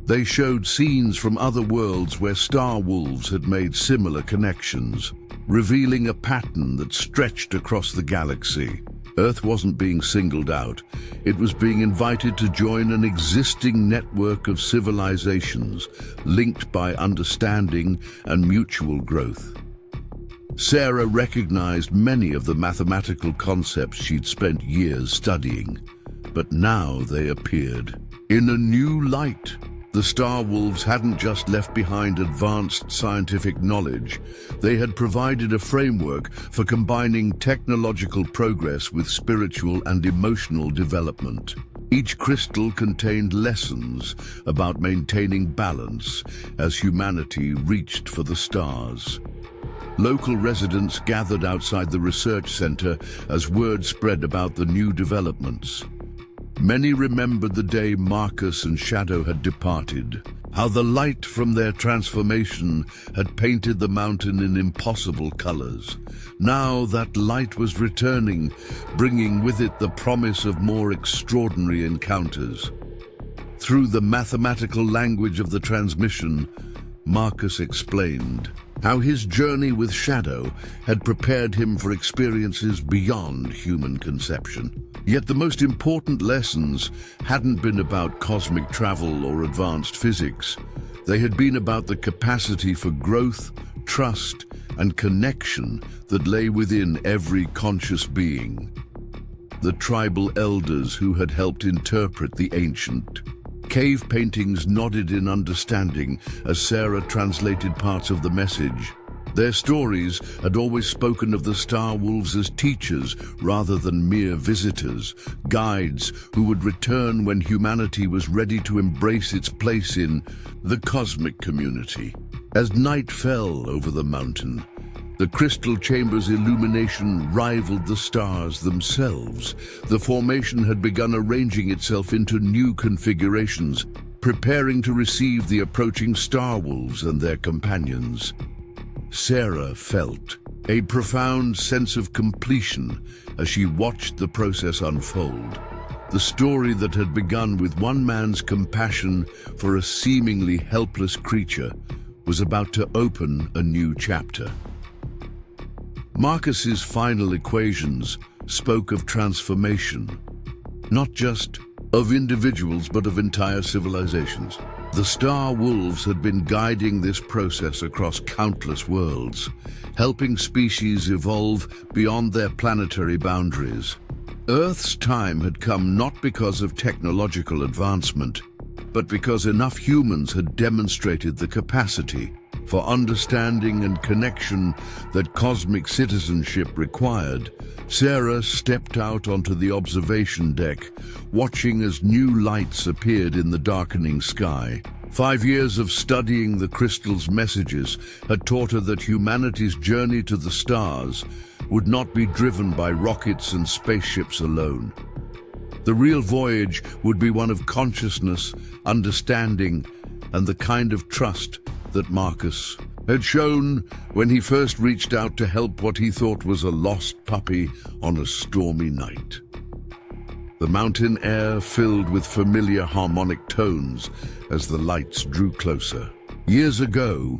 They showed scenes from other worlds where Star Wolves had made similar connections, revealing a pattern that stretched across the galaxy. Earth wasn't being singled out. It was being invited to join an existing network of civilizations linked by understanding and mutual growth. Sarah recognized many of the mathematical concepts she'd spent years studying, but now they appeared in a new light. The Star Wolves hadn't just left behind advanced scientific knowledge, they had provided a framework for combining technological progress with spiritual and emotional development. Each crystal contained lessons about maintaining balance as humanity reached for the stars. Local residents gathered outside the research center as word spread about the new developments. Many remembered the day Marcus and Shadow had departed, how the light from their transformation had painted the mountain in impossible colors. Now that light was returning, bringing with it the promise of more extraordinary encounters. Through the mathematical language of the transmission, Marcus explained how his journey with Shadow had prepared him for experiences beyond human conception. Yet the most important lessons hadn't been about cosmic travel or advanced physics. They had been about the capacity for growth, trust, and connection that lay within every conscious being. The tribal elders who had helped interpret the ancient cave paintings nodded in understanding as Sarah translated parts of the message. Their stories had always spoken of the Star Wolves as teachers rather than mere visitors, guides who would return when humanity was ready to embrace its place in the cosmic community. As night fell over the mountain, the crystal chamber's illumination rivaled the stars themselves. The formation had begun arranging itself into new configurations, preparing to receive the approaching Star Wolves and their companions. Sarah felt a profound sense of completion as she watched the process unfold. The story that had begun with one man's compassion for a seemingly helpless creature was about to open a new chapter. Marcus's final equations spoke of transformation, not just of individuals but of entire civilizations. The Star Wolves had been guiding this process across countless worlds, helping species evolve beyond their planetary boundaries. Earth's time had come not because of technological advancement, but because enough humans had demonstrated the capacity for understanding and connection that cosmic citizenship required. Sarah stepped out onto the observation deck, watching as new lights appeared in the darkening sky. 5 years of studying the crystal's messages had taught her that humanity's journey to the stars would not be driven by rockets and spaceships alone. The real voyage would be one of consciousness, understanding, and the kind of trust that Marcus had shown when he first reached out to help what he thought was a lost puppy on a stormy night. The mountain air filled with familiar harmonic tones as the lights drew closer. Years ago,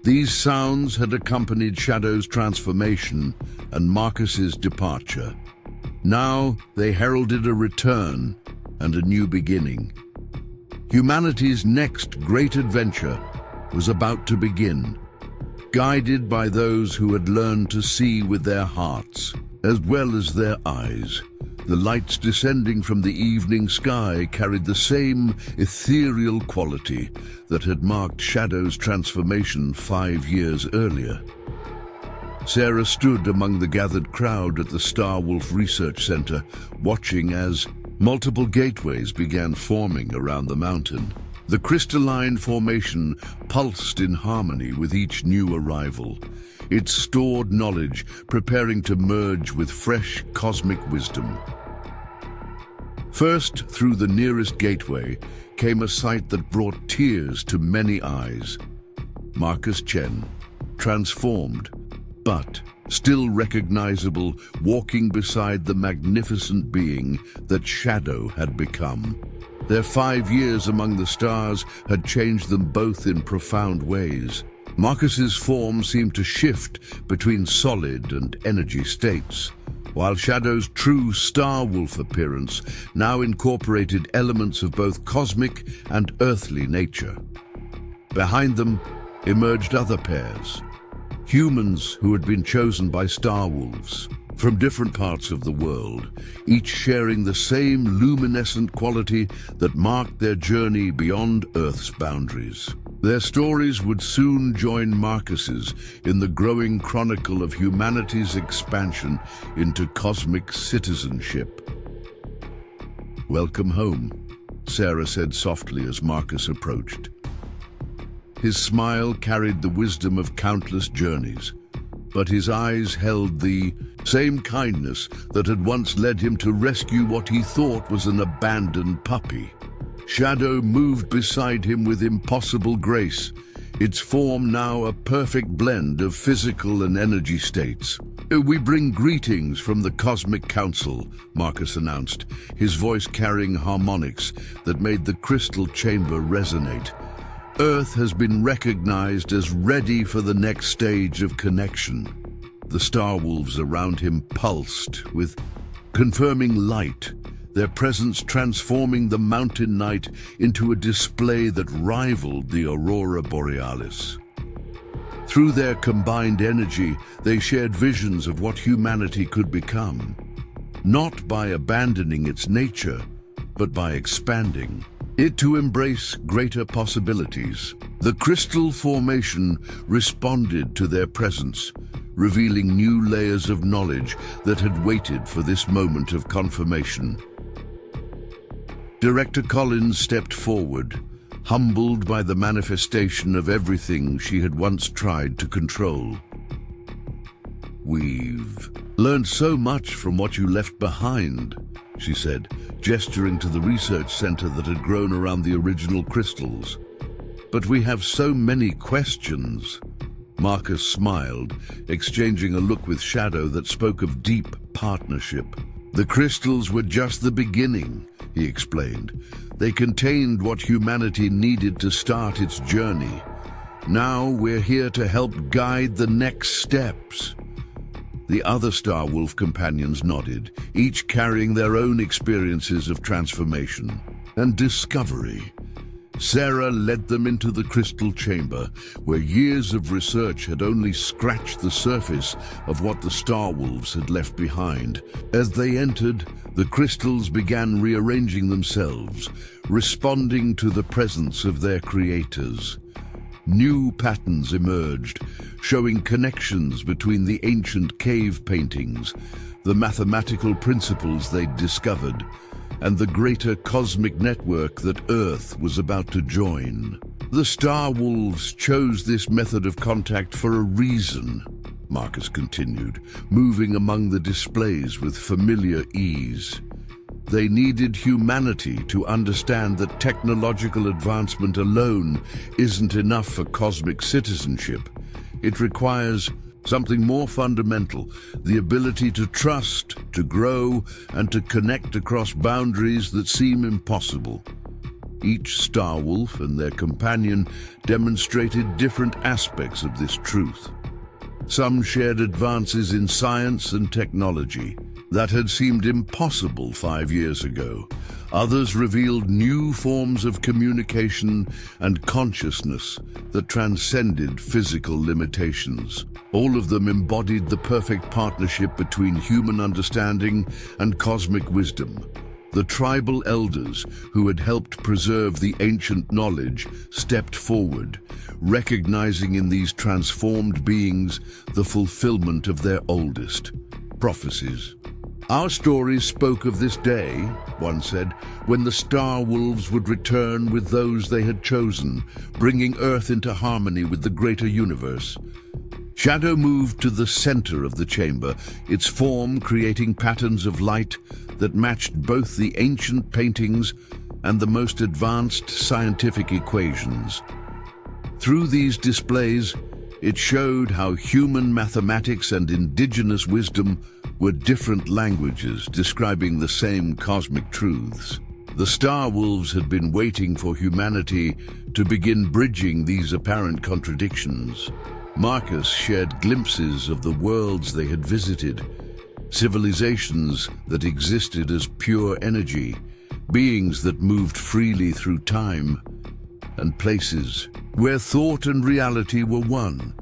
these sounds had accompanied Shadow's transformation and Marcus's departure. Now they heralded a return and a new beginning. Humanity's next great adventure was about to begin, guided by those who had learned to see with their hearts as well as their eyes. The lights descending from the evening sky carried the same ethereal quality that had marked Shadow's transformation 5 years earlier. Sarah stood among the gathered crowd at the Star Wolf Research Center, watching as multiple gateways began forming around the mountain. The crystalline formation pulsed in harmony with each new arrival, its stored knowledge preparing to merge with fresh cosmic wisdom. First, through the nearest gateway, came a sight that brought tears to many eyes. Marcus Chen, transformed, but still recognizable, walking beside the magnificent being that Shadow had become. Their 5 years among the stars had changed them both in profound ways. Marcus's form seemed to shift between solid and energy states, while Shadow's true Star Wolf appearance now incorporated elements of both cosmic and earthly nature. Behind them emerged other pairs, Humans who had been chosen by star wolves from different parts of the world, each sharing the same luminescent quality that marked their journey beyond Earth's boundaries. Their stories would soon join Marcus's in the growing chronicle of humanity's expansion into cosmic citizenship. "Welcome home," Sarah said softly as Marcus approached. His smile carried the wisdom of countless journeys, but his eyes held the same kindness that had once led him to rescue what he thought was an abandoned puppy. Shadow moved beside him with impossible grace, its form now a perfect blend of physical and energy states. "We bring greetings from the Cosmic Council," Marcus announced, his voice carrying harmonics that made the crystal chamber resonate. "Earth has been recognized as ready for the next stage of connection." The star wolves around him pulsed with confirming light, their presence transforming the mountain night into a display that rivaled the aurora borealis. Through their combined energy, they shared visions of what humanity could become, not by abandoning its nature, but by expanding it to embrace greater possibilities. The crystal formation responded to their presence, revealing new layers of knowledge that had waited for this moment of confirmation. Director Collins stepped forward, humbled by the manifestation of everything she had once tried to control. "We've learned so much from what you left behind," she said, gesturing to the research center that had grown around the original crystals. "But we have so many questions." Marcus smiled, exchanging a look with Shadow that spoke of deep partnership. "The crystals were just the beginning," he explained. "They contained what humanity needed to start its journey. Now we're here to help guide the next steps." The other Star Wolf companions nodded, each carrying their own experiences of transformation and discovery. Sarah led them into the crystal chamber, where years of research had only scratched the surface of what the Star Wolves had left behind. As they entered, the crystals began rearranging themselves, responding to the presence of their creators. New patterns emerged, showing connections between the ancient cave paintings, the mathematical principles they'd discovered, and the greater cosmic network that Earth was about to join. "The Star Wolves chose this method of contact for a reason," Marcus continued, moving among the displays with familiar ease. "They needed humanity to understand that technological advancement alone isn't enough for cosmic citizenship. It requires something more fundamental, the ability to trust, to grow, and to connect across boundaries that seem impossible." Each Star Wolf and their companion demonstrated different aspects of this truth. Some shared advances in science and technology that had seemed impossible 5 years ago. Others revealed new forms of communication and consciousness that transcended physical limitations. All of them embodied the perfect partnership between human understanding and cosmic wisdom. The tribal elders who had helped preserve the ancient knowledge stepped forward, recognizing in these transformed beings the fulfillment of their oldest prophecies. "Our stories spoke of this day," one said, "when the Star Wolves would return with those they had chosen, bringing Earth into harmony with the greater universe." Shadow moved to the center of the chamber, its form creating patterns of light that matched both the ancient paintings and the most advanced scientific equations. Through these displays, it showed how human mathematics and indigenous wisdom were different languages describing the same cosmic truths. The Star Wolves had been waiting for humanity to begin bridging these apparent contradictions. Marcus shared glimpses of the worlds they had visited, civilizations that existed as pure energy, beings that moved freely through time, and places where thought and reality were one.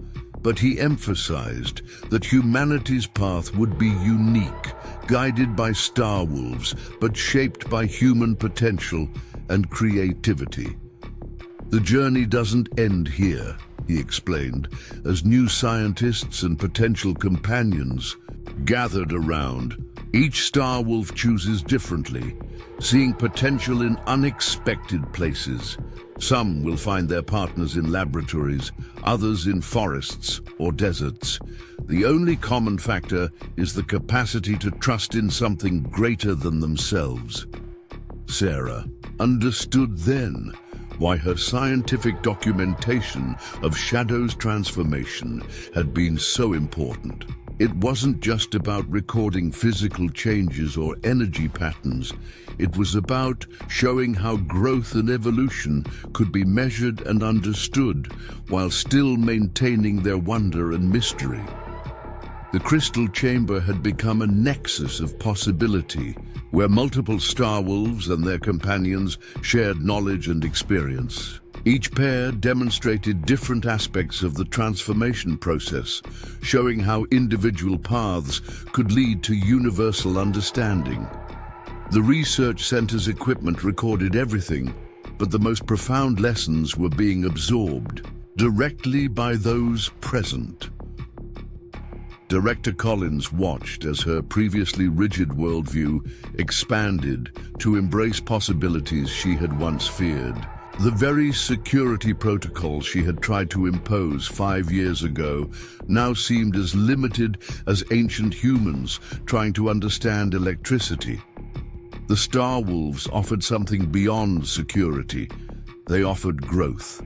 but he emphasized that humanity's path would be unique, guided by star wolves, but shaped by human potential and creativity. The journey doesn't end here, he explained, as new scientists and potential companions gathered around. Each star wolf chooses differently, seeing potential in unexpected places. Some will find their partners in laboratories, others in forests or deserts. The only common factor is the capacity to trust in something greater than themselves. Sarah understood then why her scientific documentation of Shadow's transformation had been so important. It wasn't just about recording physical changes or energy patterns. It was about showing how growth and evolution could be measured and understood while still maintaining their wonder and mystery. The crystal chamber had become a nexus of possibility, where multiple star wolves and their companions shared knowledge and experience. Each pair demonstrated different aspects of the transformation process, showing how individual paths could lead to universal understanding. The research center's equipment recorded everything, but the most profound lessons were being absorbed directly by those present. Director Collins watched as her previously rigid worldview expanded to embrace possibilities she had once feared. The very security protocols she had tried to impose 5 years ago now seemed as limited as ancient humans trying to understand electricity. The Star Wolves offered something beyond security. They offered growth.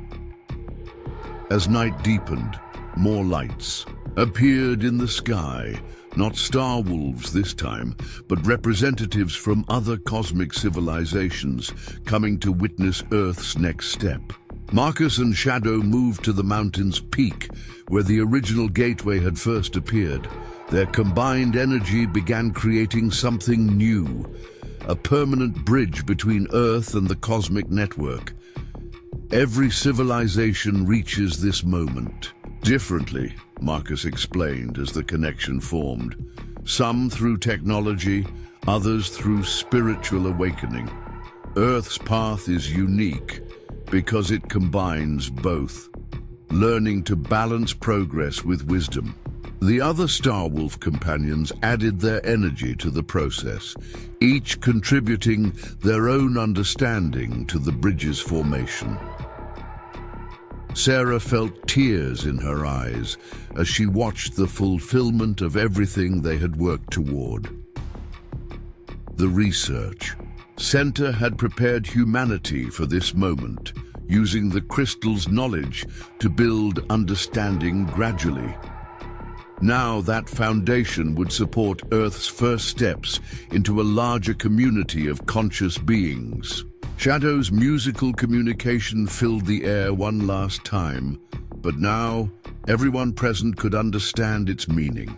As night deepened, more lights appeared in the sky, not star wolves this time, but representatives from other cosmic civilizations coming to witness Earth's next step. Marcus and Shadow moved to the mountain's peak, where the original gateway had first appeared. Their combined energy began creating something new, a permanent bridge between Earth and the cosmic network. Every civilization reaches this moment differently, Marcus explained as the connection formed. Some through technology, others through spiritual awakening. Earth's path is unique because it combines both, learning to balance progress with wisdom. The other Star Wolf companions added their energy to the process, each contributing their own understanding to the bridge's formation. Sarah felt tears in her eyes as she watched the fulfillment of everything they had worked toward. The research center had prepared humanity for this moment, using the crystal's knowledge to build understanding gradually. Now that foundation would support Earth's first steps into a larger community of conscious beings. Shadow's musical communication filled the air one last time, but now everyone present could understand its meaning.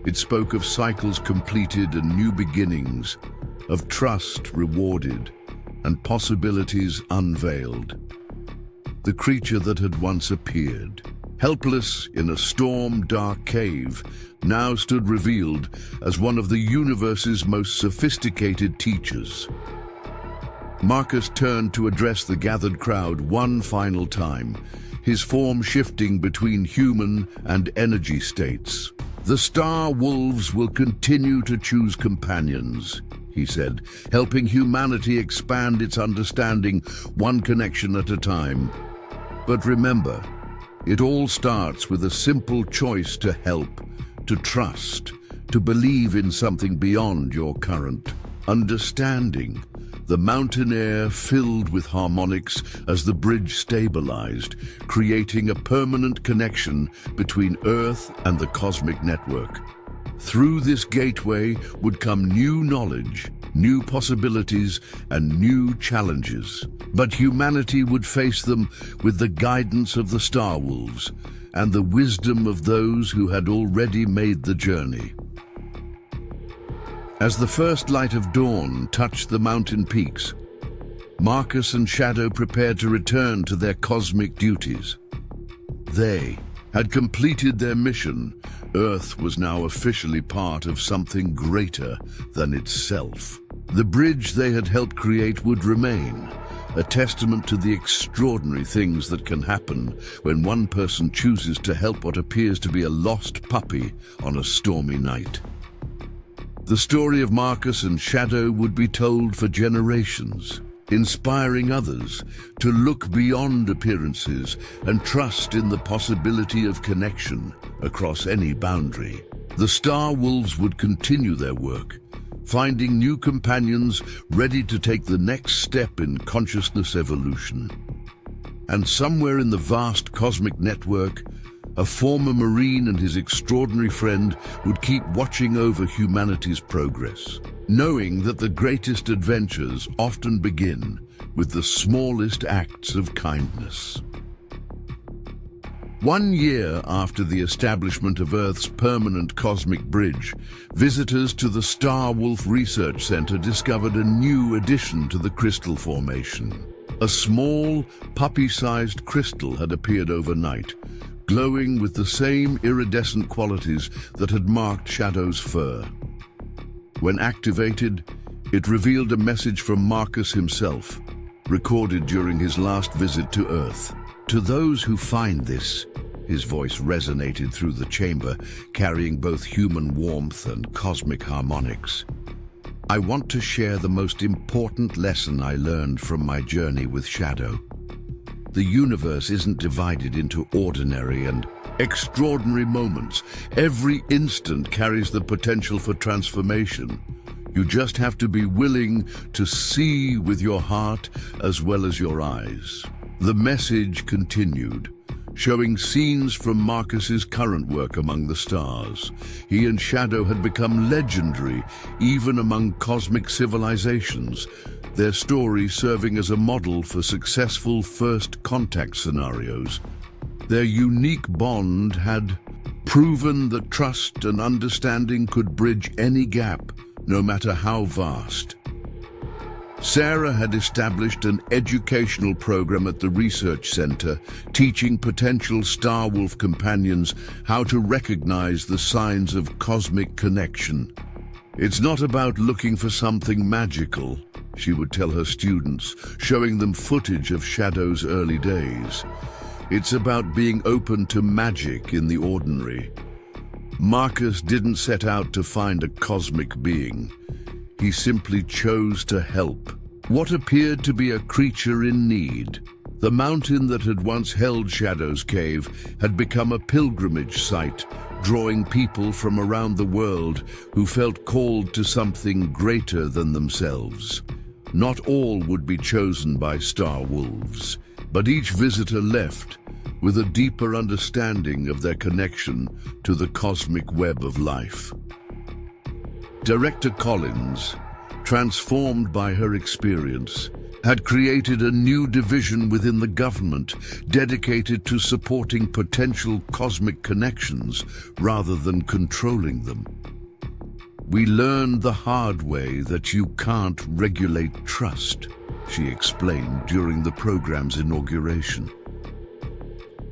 It spoke of cycles completed and new beginnings, of trust rewarded and possibilities unveiled. The creature that had once appeared, helpless in a storm-dark cave, now stood revealed as one of the universe's most sophisticated teachers. Marcus turned to address the gathered crowd one final time, his form shifting between human and energy states. "The Star Wolves will continue to choose companions," he said, "helping humanity expand its understanding one connection at a time. But remember, it all starts with a simple choice to help, to trust, to believe in something beyond your current understanding." The mountain air filled with harmonics as the bridge stabilized, creating a permanent connection between Earth and the cosmic network. Through this gateway would come new knowledge, new possibilities, and new challenges. But humanity would face them with the guidance of the Star Wolves and the wisdom of those who had already made the journey. As the first light of dawn touched the mountain peaks, Marcus and Shadow prepared to return to their cosmic duties. They had completed their mission, Earth was now officially part of something greater than itself. The bridge they had helped create would remain, a testament to the extraordinary things that can happen when one person chooses to help what appears to be a lost puppy on a stormy night. The story of Marcus and Shadow would be told for generations, inspiring others to look beyond appearances and trust in the possibility of connection across any boundary. The Star Wolves would continue their work, finding new companions ready to take the next step in consciousness evolution. And somewhere in the vast cosmic network, a former Marine and his extraordinary friend would keep watching over humanity's progress, knowing that the greatest adventures often begin with the smallest acts of kindness. 1 year after the establishment of Earth's permanent cosmic bridge, visitors to the Star Wolf Research Center discovered a new addition to the crystal formation. A small, puppy-sized crystal had appeared overnight, glowing with the same iridescent qualities that had marked Shadow's fur. When activated, it revealed a message from Marcus himself, recorded during his last visit to Earth. To those who find this, his voice resonated through the chamber, carrying both human warmth and cosmic harmonics. I want to share the most important lesson I learned from my journey with Shadow. The universe isn't divided into ordinary and extraordinary moments. Every instant carries the potential for transformation. You just have to be willing to see with your heart as well as your eyes. The message continued, showing scenes from Marcus's current work among the stars. He and Shadow had become legendary, even among cosmic civilizations, their story serving as a model for successful first contact scenarios. Their unique bond had proven that trust and understanding could bridge any gap, no matter how vast. Sarah had established an educational program at the research center, teaching potential Star Wolf companions how to recognize the signs of cosmic connection. It's not about looking for something magical, she would tell her students, showing them footage of Shadow's early days. It's about being open to magic in the ordinary. Marcus didn't set out to find a cosmic being. He simply chose to help what appeared to be a creature in need. The mountain that had once held Shadow's cave had become a pilgrimage site, drawing people from around the world who felt called to something greater than themselves. Not all would be chosen by Star Wolves, but each visitor left with a deeper understanding of their connection to the cosmic web of life. Director Collins, transformed by her experience, had created a new division within the government dedicated to supporting potential cosmic connections rather than controlling them. We learned the hard way that you can't regulate trust, she explained during the program's inauguration.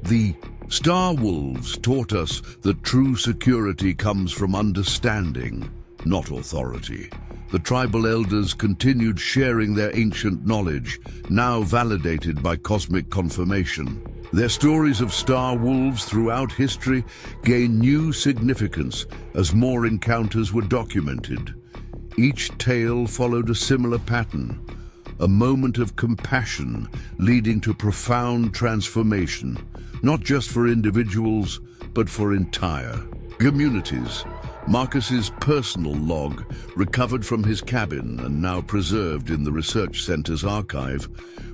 The Star Wolves taught us that true security comes from understanding, not authority. The tribal elders continued sharing their ancient knowledge, now validated by cosmic confirmation. Their stories of Star Wolves throughout history gained new significance as more encounters were documented. Each tale followed a similar pattern, a moment of compassion leading to profound transformation, not just for individuals, but for entire communities. Marcus's personal log, recovered from his cabin and now preserved in the research center's archive,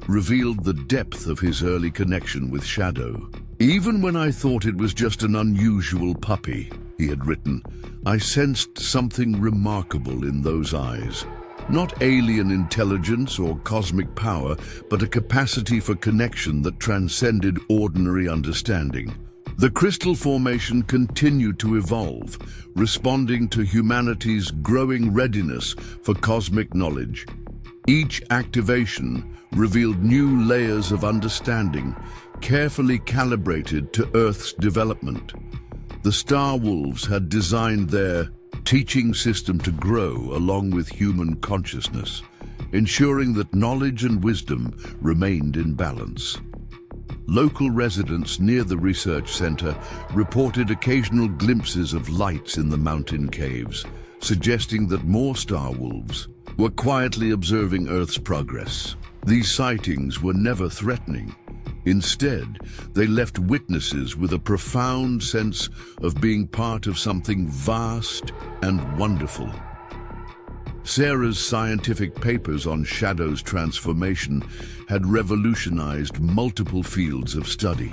revealed the depth of his early connection with Shadow. Even when I thought it was just an unusual puppy, he had written, I sensed something remarkable in those eyes. Not alien intelligence or cosmic power, but a capacity for connection that transcended ordinary understanding. The crystal formation continued to evolve, responding to humanity's growing readiness for cosmic knowledge. Each activation revealed new layers of understanding, carefully calibrated to Earth's development. The Star Wolves had designed their teaching system to grow along with human consciousness, ensuring that knowledge and wisdom remained in balance. Local residents near the research center reported occasional glimpses of lights in the mountain caves, suggesting that more Star Wolves were quietly observing Earth's progress. These sightings were never threatening. Instead, they left witnesses with a profound sense of being part of something vast and wonderful. Sarah's scientific papers on shadows transformation had revolutionized multiple fields of study.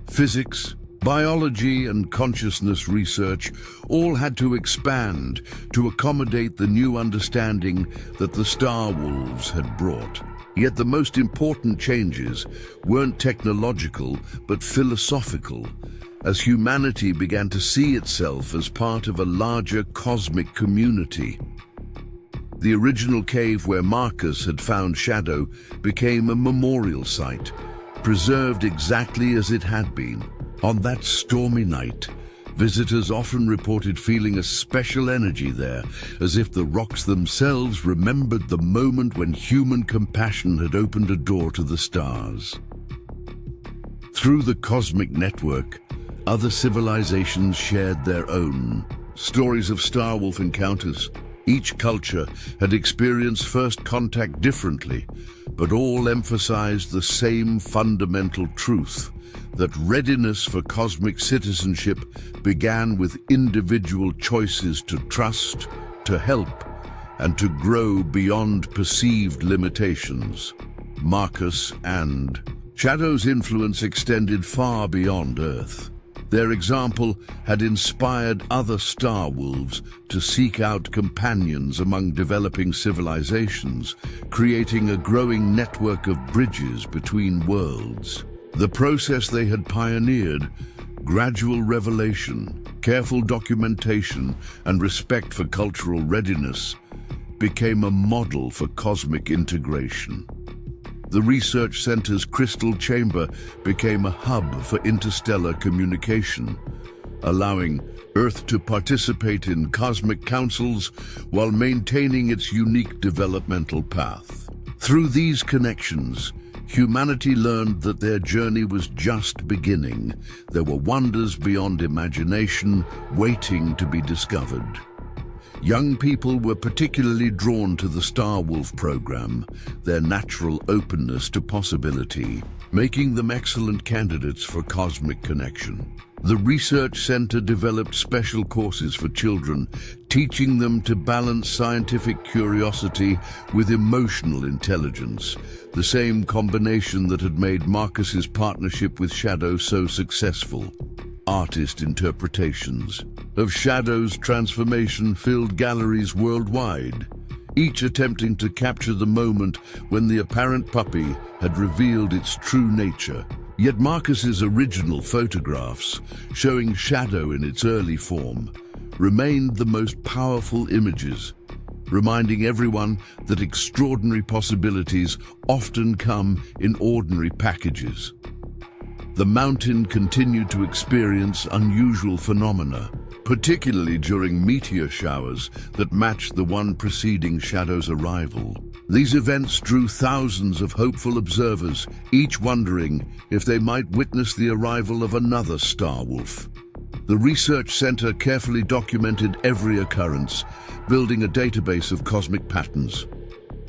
Physics, biology, and consciousness research all had to expand to accommodate the new understanding that the Star Wolves had brought. Yet the most important changes weren't technological but philosophical, as humanity began to see itself as part of a larger cosmic community. The original cave where Marcus had found Shadow became a memorial site, preserved exactly as it had been. On that stormy night, visitors often reported feeling a special energy there, as if the rocks themselves remembered the moment when human compassion had opened a door to the stars. Through the cosmic network, other civilizations shared their own stories of Star Wolf encounters. Each culture had experienced first contact differently, but all emphasized the same fundamental truth: that readiness for cosmic citizenship began with individual choices to trust, to help, and to grow beyond perceived limitations. Marcus and Shadow's influence extended far beyond Earth. Their example had inspired other Star Wolves to seek out companions among developing civilizations, creating a growing network of bridges between worlds. The process they had pioneered, gradual revelation, careful documentation, and respect for cultural readiness, became a model for cosmic integration. The research center's crystal chamber became a hub for interstellar communication, allowing Earth to participate in cosmic councils while maintaining its unique developmental path. Through these connections, humanity learned that their journey was just beginning. There were wonders beyond imagination waiting to be discovered. Young people were particularly drawn to the Star Wolf program, their natural openness to possibility, making them excellent candidates for cosmic connection. The research center developed special courses for children, teaching them to balance scientific curiosity with emotional intelligence, the same combination that had made Marcus's partnership with Shadow so successful. Artist interpretations of Shadow's transformation filled galleries worldwide, each attempting to capture the moment when the apparent puppy had revealed its true nature. Yet Marcus's original photographs, showing Shadow in its early form, remained the most powerful images, reminding everyone that extraordinary possibilities often come in ordinary packages. The mountain continued to experience unusual phenomena, particularly during meteor showers that matched the one preceding Shadow's arrival. These events drew thousands of hopeful observers, each wondering if they might witness the arrival of another Star Wolf. The research center carefully documented every occurrence, building a database of cosmic patterns.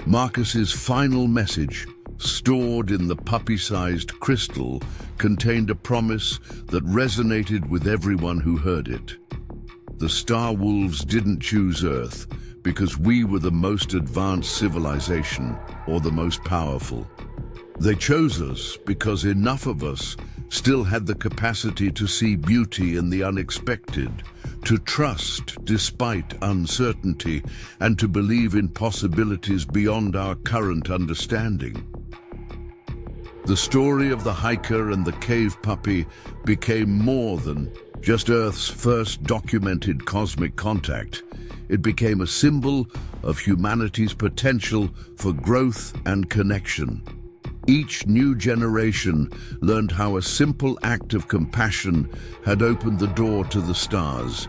Marcus's final message, stored in the puppy-sized crystal, contained a promise that resonated with everyone who heard it. The Star Wolves didn't choose Earth because we were the most advanced civilization or the most powerful. They chose us because enough of us still had the capacity to see beauty in the unexpected, to trust despite uncertainty, and to believe in possibilities beyond our current understanding. The story of the hiker and the cave puppy became more than just Earth's first documented cosmic contact. It became a symbol of humanity's potential for growth and connection. Each new generation learned how a simple act of compassion had opened the door to the stars,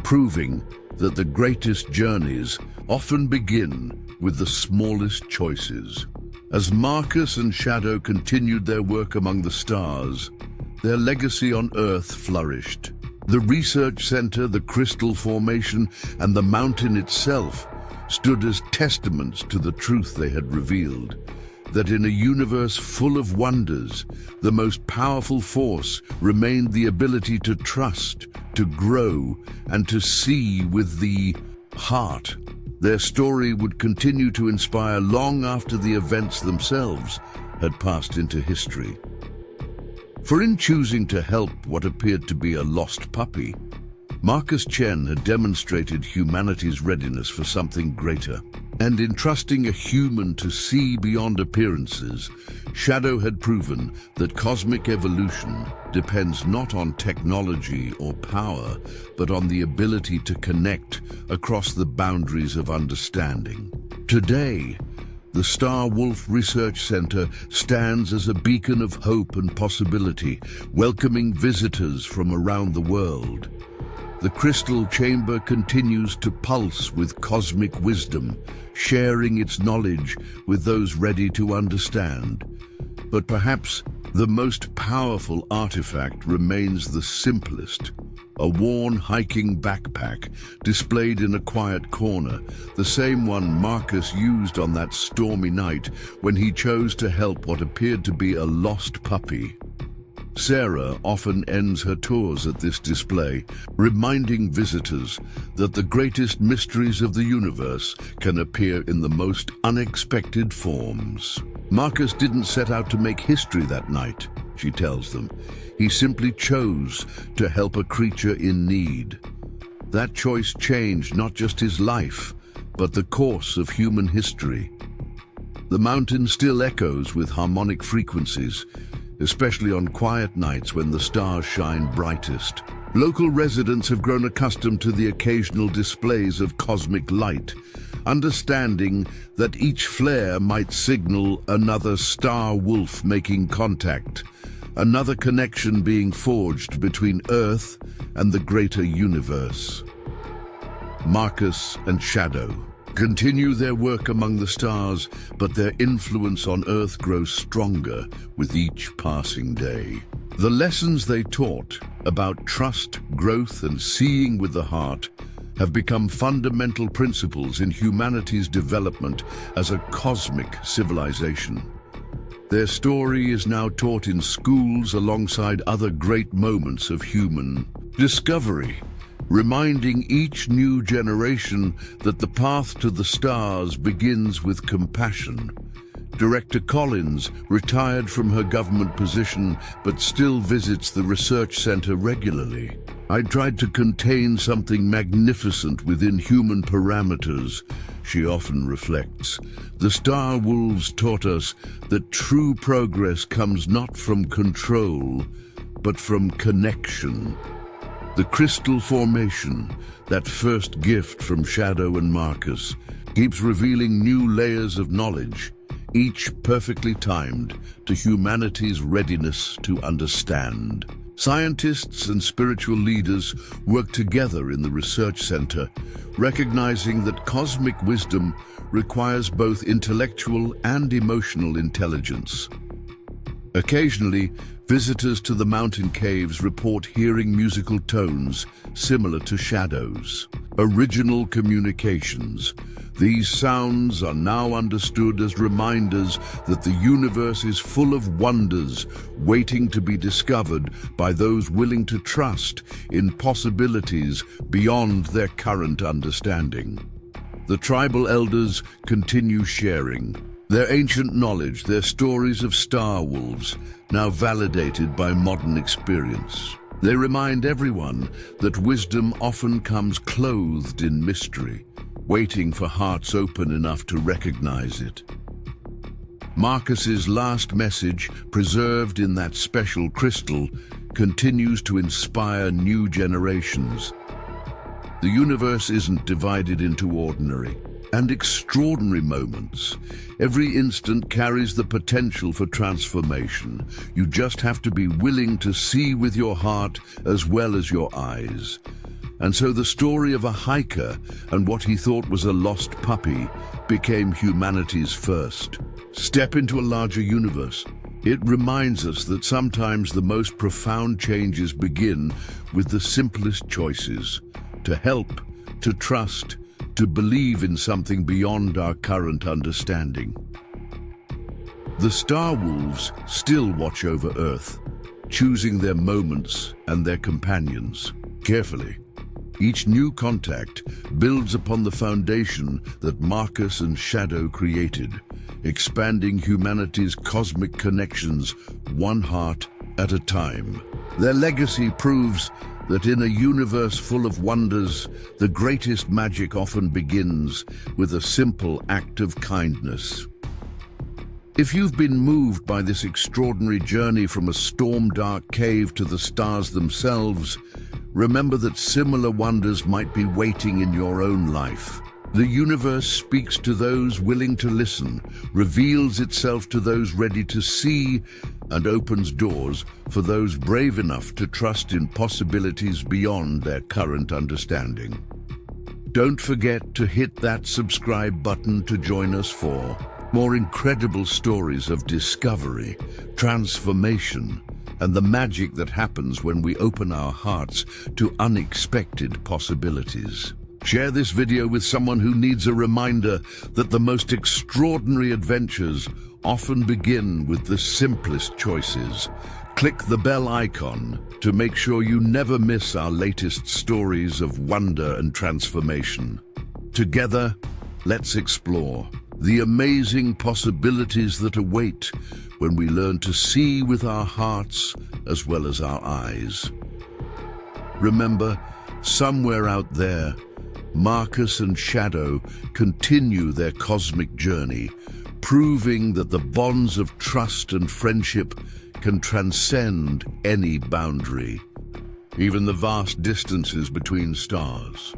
proving that the greatest journeys often begin with the smallest choices. As Marcus and Shadow continued their work among the stars, their legacy on Earth flourished. The research center, the crystal formation, and the mountain itself stood as testaments to the truth they had revealed, that in a universe full of wonders, the most powerful force remained the ability to trust, to grow, and to see with the heart. Their story would continue to inspire long after the events themselves had passed into history. For in choosing to help what appeared to be a lost puppy, Marcus Chen had demonstrated humanity's readiness for something greater. And in trusting a human to see beyond appearances, Shadow had proven that cosmic evolution depends not on technology or power, but on the ability to connect across the boundaries of understanding. Today, the Star Wolf Research Center stands as a beacon of hope and possibility, welcoming visitors from around the world. The crystal chamber continues to pulse with cosmic wisdom, sharing its knowledge with those ready to understand. But perhaps the most powerful artifact remains the simplest, a worn hiking backpack displayed in a quiet corner, the same one Marcus used on that stormy night when he chose to help what appeared to be a lost puppy. Sarah often ends her tours at this display, reminding visitors that the greatest mysteries of the universe can appear in the most unexpected forms. Marcus didn't set out to make history that night, she tells them. He simply chose to help a creature in need. That choice changed not just his life, but the course of human history. The mountain still echoes with harmonic frequencies, especially on quiet nights when the stars shine brightest. Local residents have grown accustomed to the occasional displays of cosmic light, understanding that each flare might signal another star wolf making contact, another connection being forged between Earth and the greater universe. Marcus and Shadow continue their work among the stars, but their influence on Earth grows stronger with each passing day. The lessons they taught about trust, growth, and seeing with the heart have become fundamental principles in humanity's development as a cosmic civilization. Their story is now taught in schools alongside other great moments of human discovery, reminding each new generation that the path to the stars begins with compassion. Director Collins retired from her government position but still visits the research center regularly. I tried to contain something magnificent within human parameters, she often reflects. The Star Wolves taught us that true progress comes not from control, but from connection. The crystal formation, that first gift from Shadow and Marcus, keeps revealing new layers of knowledge, each perfectly timed to humanity's readiness to understand. Scientists and spiritual leaders work together in the research center, recognizing that cosmic wisdom requires both intellectual and emotional intelligence. Occasionally, visitors to the mountain caves report hearing musical tones similar to Shadow's original communications. These sounds are now understood as reminders that the universe is full of wonders waiting to be discovered by those willing to trust in possibilities beyond their current understanding. The tribal elders continue sharing their ancient knowledge, their stories of star wolves, now validated by modern experience. They remind everyone that wisdom often comes clothed in mystery, waiting for hearts open enough to recognize it. Marcus's last message, preserved in that special crystal, continues to inspire new generations. The universe isn't divided into ordinary and extraordinary moments. Every instant carries the potential for transformation. You just have to be willing to see with your heart as well as your eyes. And so the story of a hiker and what he thought was a lost puppy became humanity's first step into a larger universe. It reminds us that sometimes the most profound changes begin with the simplest choices: to help, to trust, to believe in something beyond our current understanding. The Star Wolves still watch over Earth, choosing their moments and their companions carefully. Each new contact builds upon the foundation that Marcus and Shadow created, expanding humanity's cosmic connections one heart at a time. Their legacy proves that in a universe full of wonders, the greatest magic often begins with a simple act of kindness. If you've been moved by this extraordinary journey from a storm-dark cave to the stars themselves, remember that similar wonders might be waiting in your own life. The universe speaks to those willing to listen, reveals itself to those ready to see, and opens doors for those brave enough to trust in possibilities beyond their current understanding. Don't forget to hit that subscribe button to join us for more incredible stories of discovery, transformation, and the magic that happens when we open our hearts to unexpected possibilities. Share this video with someone who needs a reminder that the most extraordinary adventures often begin with the simplest choices. Click the bell icon to make sure you never miss our latest stories of wonder and transformation. Together, let's explore the amazing possibilities that await when we learn to see with our hearts as well as our eyes. Remember, somewhere out there, Marcus and Shadow continue their cosmic journey, proving that the bonds of trust and friendship can transcend any boundary, even the vast distances between stars.